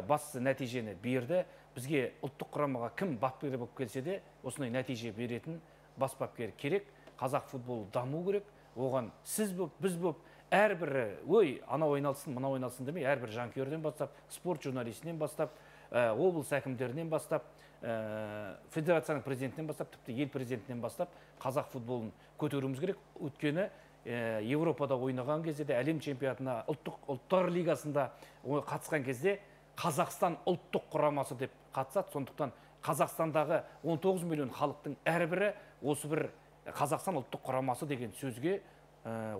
Басты нәтижені берді. Бізге ұлттық құрамаға кім бапкер болып келсе де, осындай нәтиже беретін бас бапкер керек. Қазақ футболы даму керек. Оған сіз болып, біз болып, әрбір анау ойналсын, мынау ойналсын демей, әрбір жанкүйерден бастап, спорт журналистінен бастап, облыс әкімдерінен бастап, федерацияның президентінен бастап, тіпті ел президентінен бастап қазақ футболын көтеруіміз керек. Өткені Европада ойнаған кезде де, әлем чемпионатына, ұлттар лигасында қатысқан кезде Қазақстан ұлттық құрамасы деп қатысады. Сондықтан Қазақстандағы 19 миллион халықтың әрбірі осы бір Қазақстан ұлттық құрамасы деген сөзге,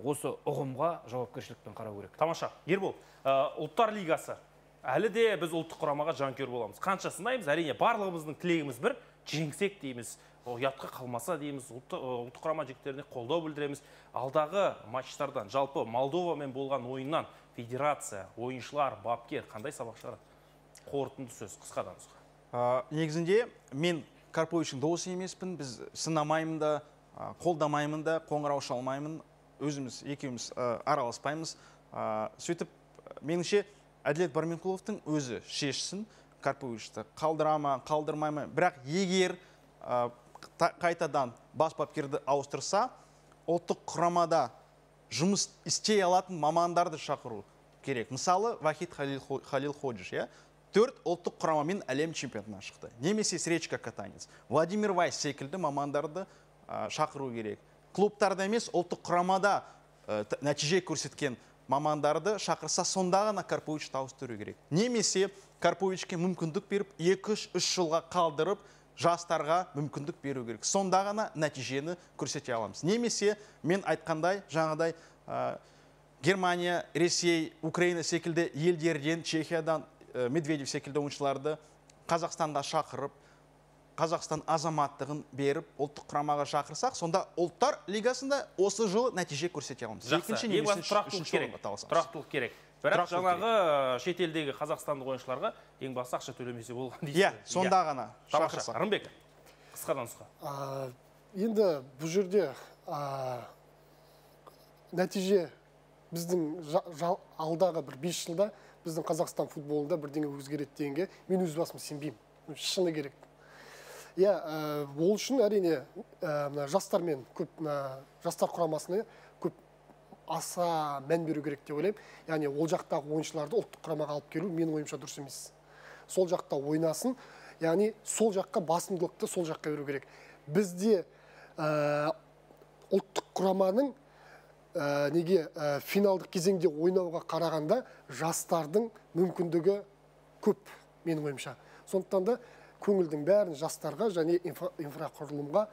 осы ұғымға жауапкершілікпен қарау керек.
Тамаша. Ербол, ұлттар лигасы. Әлі де біз ұлттық құрамаға жанкүйер боламыз. Қанша сынаймыз, әрине барлығымыздың тілегіміз бір, жеңсек дейміз, ұятқа қалмаса дейміз, ұлттық құрама жігіттеріне қолдау білдіреміз. Алдағы матчтардан, жалпы Молдовамен болған ойыннан федерация, ойыншылар, бапкер қандай сабақ шығарады? Қорытынды сөз, қысқадан нұсқа.
Негізінде мен Карповичтің досы емеспін, біз сынамаймын да, қолдамаймын да, қоңырау шалмаймын, өзіміз екеуміз араласпаймыз. Сөйтіп, меніңше Әділет Барменқұловтың өзі шешсін Карповичті қалдыра ма, қалдырмай ма. Бірақ егер қайтадан бас бапкерді ауыстырса, ұлттық құрамада жұмыс істей алатын мамандарды шақыру керек. Мысалы, Вахид Халил Ходжиш, 4 ұлттық құрамамен әлем чемпионатына шықты. Немесе Сречка Катанец, Владимир Вайс секілді мамандарды шақыру керек. Клубтарда емес, ұлттық құрамада нәтиже көрсеткен мамандарды шақырса, сонда ғана Карповичті ауыстыру керек. Немесе Карповичке мүмкіндік беріп, 2-3 жылға қалдырып, жастарға мүмкіндік беру керек. Сонда ғана нәтижені көрсете аламыз. Немесе мен айтқандай, жаңадай Германия, Ресей, Украина секілді елдерден, Чехиядан Медведев секілді ойыншыларды Қазақстанға шақырып, Қазақстан азаматтығын беріп, ұлттық құрамаға шақырсақ, сонда ұлттар лигасында осы жылы нәтиже көрсете аламыз.
Жақсы, тұрақтылық керек. Бірақ жаңағы шетелдегі қазақстандық ойыншыларға ең басты ақша төлемесе болған дейсіз.
Иә, сонда ғана шақырсақ.
Рымбек, қысқадан нұсқа.
Енді бұл жерде нәтиже біздің алдағы бір 5 жылда біздің Қазақстан футболында бірдеңе өзгереді дегенге мен өз басым сенбеймін. Шыны керек. Иә, ол үшін әрине жастармен көп, жастар құрамасына көп аса мән беру керек деп ойлаймын. Яғни ол жақтағы ойыншыларды ұлттық құрамаға алып келу менің ойымша дұрыс емес. Сол жақта ойнасын, яғни сол жаққа басымдылықты сол жаққа беру керек. Бізде ұлттық құраманың неге финалдық кезеңде ойнауға қарағанда жастардың мүмкіндігі көп менің ойымша. Сондықтан да көңілдің бәрін жастарға және инфрақұрылымға,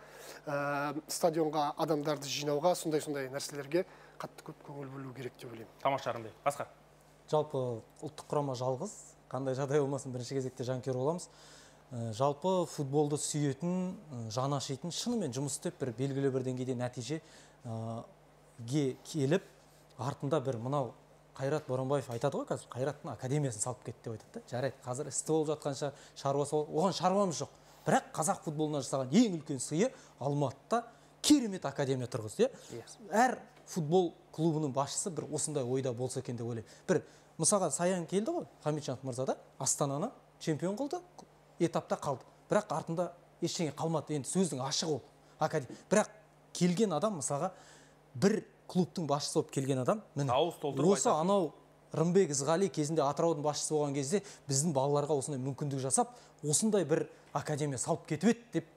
стадионға адамдарды жинауға, сондай нәрселерге қатты көп көңіл бөлу керек деп ойлаймын.
Тамаша, Рымбек. Асқар.
Жалпы ұлттық құрама жалғыз, қандай жағдай болмасын бірінші кезекте жанкүйер боламыз. жалпы футболды сүйетін, жаны ашитын, шынымен жұмыс істеп бір белгілі бір деңгейде нәтижеге келіп, артында бір мынау Қайрат Боранбаев айтады ғой, қазір Қайраттың академиясын салып кетті деп айтады. Жарайды, қазір істі болып жатқанша шаруасы бол, оған шаруамыз жоқ. Бірақ қазақ футболына жасаған ең үлкен сыйы Алматыда керемет академия тұрғызды. Әр футбол клубының басшысы бір осындай ойда болса екен деп ойлаймын. Бір мысалға Саян келді ғой, Хамитжан мырза да Астананы чемпион қылды, этапта қалды. Бірақ артында ештеңе қалмады. Енді сөздің ашығы ол. Бірақ келген адам мысалға бір клубтың басшысы болып келген адам, міне осы анау Рымбек Ізғали кезінде Атыраудың басшысы болған кезде біздің балаларға осындай мүмкіндік жасап, осындай бір академия салып кетіп еді деп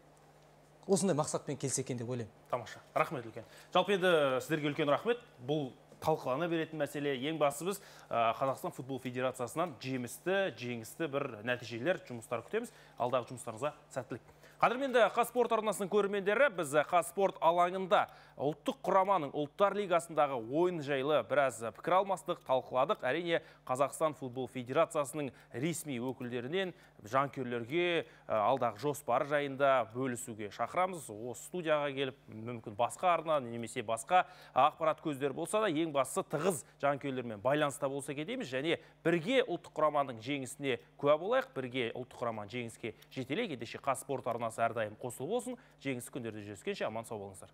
осындай мақсатпен келсе екен деп ойлаймын.
Тамаша. Рахмет үлкен. Жалпы енді сіздерге үлкен рахмет. Бұл талқылана беретін мәселе. Ең бастысы біз Қазақстан футбол федерациясынан жеңісті бір нәтижелер, жұмыстар күтеміз. Алдағы жұмыстарыңызға сәттілік. Қадірменді Қазспорт арнасының көрермендері, біз Қазспорт алаңында ұлттық құраманың ұлттар лигасындағы ойын жайлы біраз пікір алмастық, талқыладық. Әрине Қазақстан футбол федерациясының ресми өкілдерінен жанкүйерлерге алдағы жоспары жайында бөлісуге шақырамыз. Осы студияға келіп, мүмкін басқа арна немесе басқа ақпарат көздері болса да, ең бастысы тығыз жанкүйерлермен байланыста болса кетеміз, және бірге ұлттық құраманың жеңісіне куә болайық, бірге ұлттық құраманың жеңіске жетелейік. Ендеше Қазспорт арнасы әрдайым қосылып болсын. Жеңісті күндерде жүздескенше аман сау болыңыздар.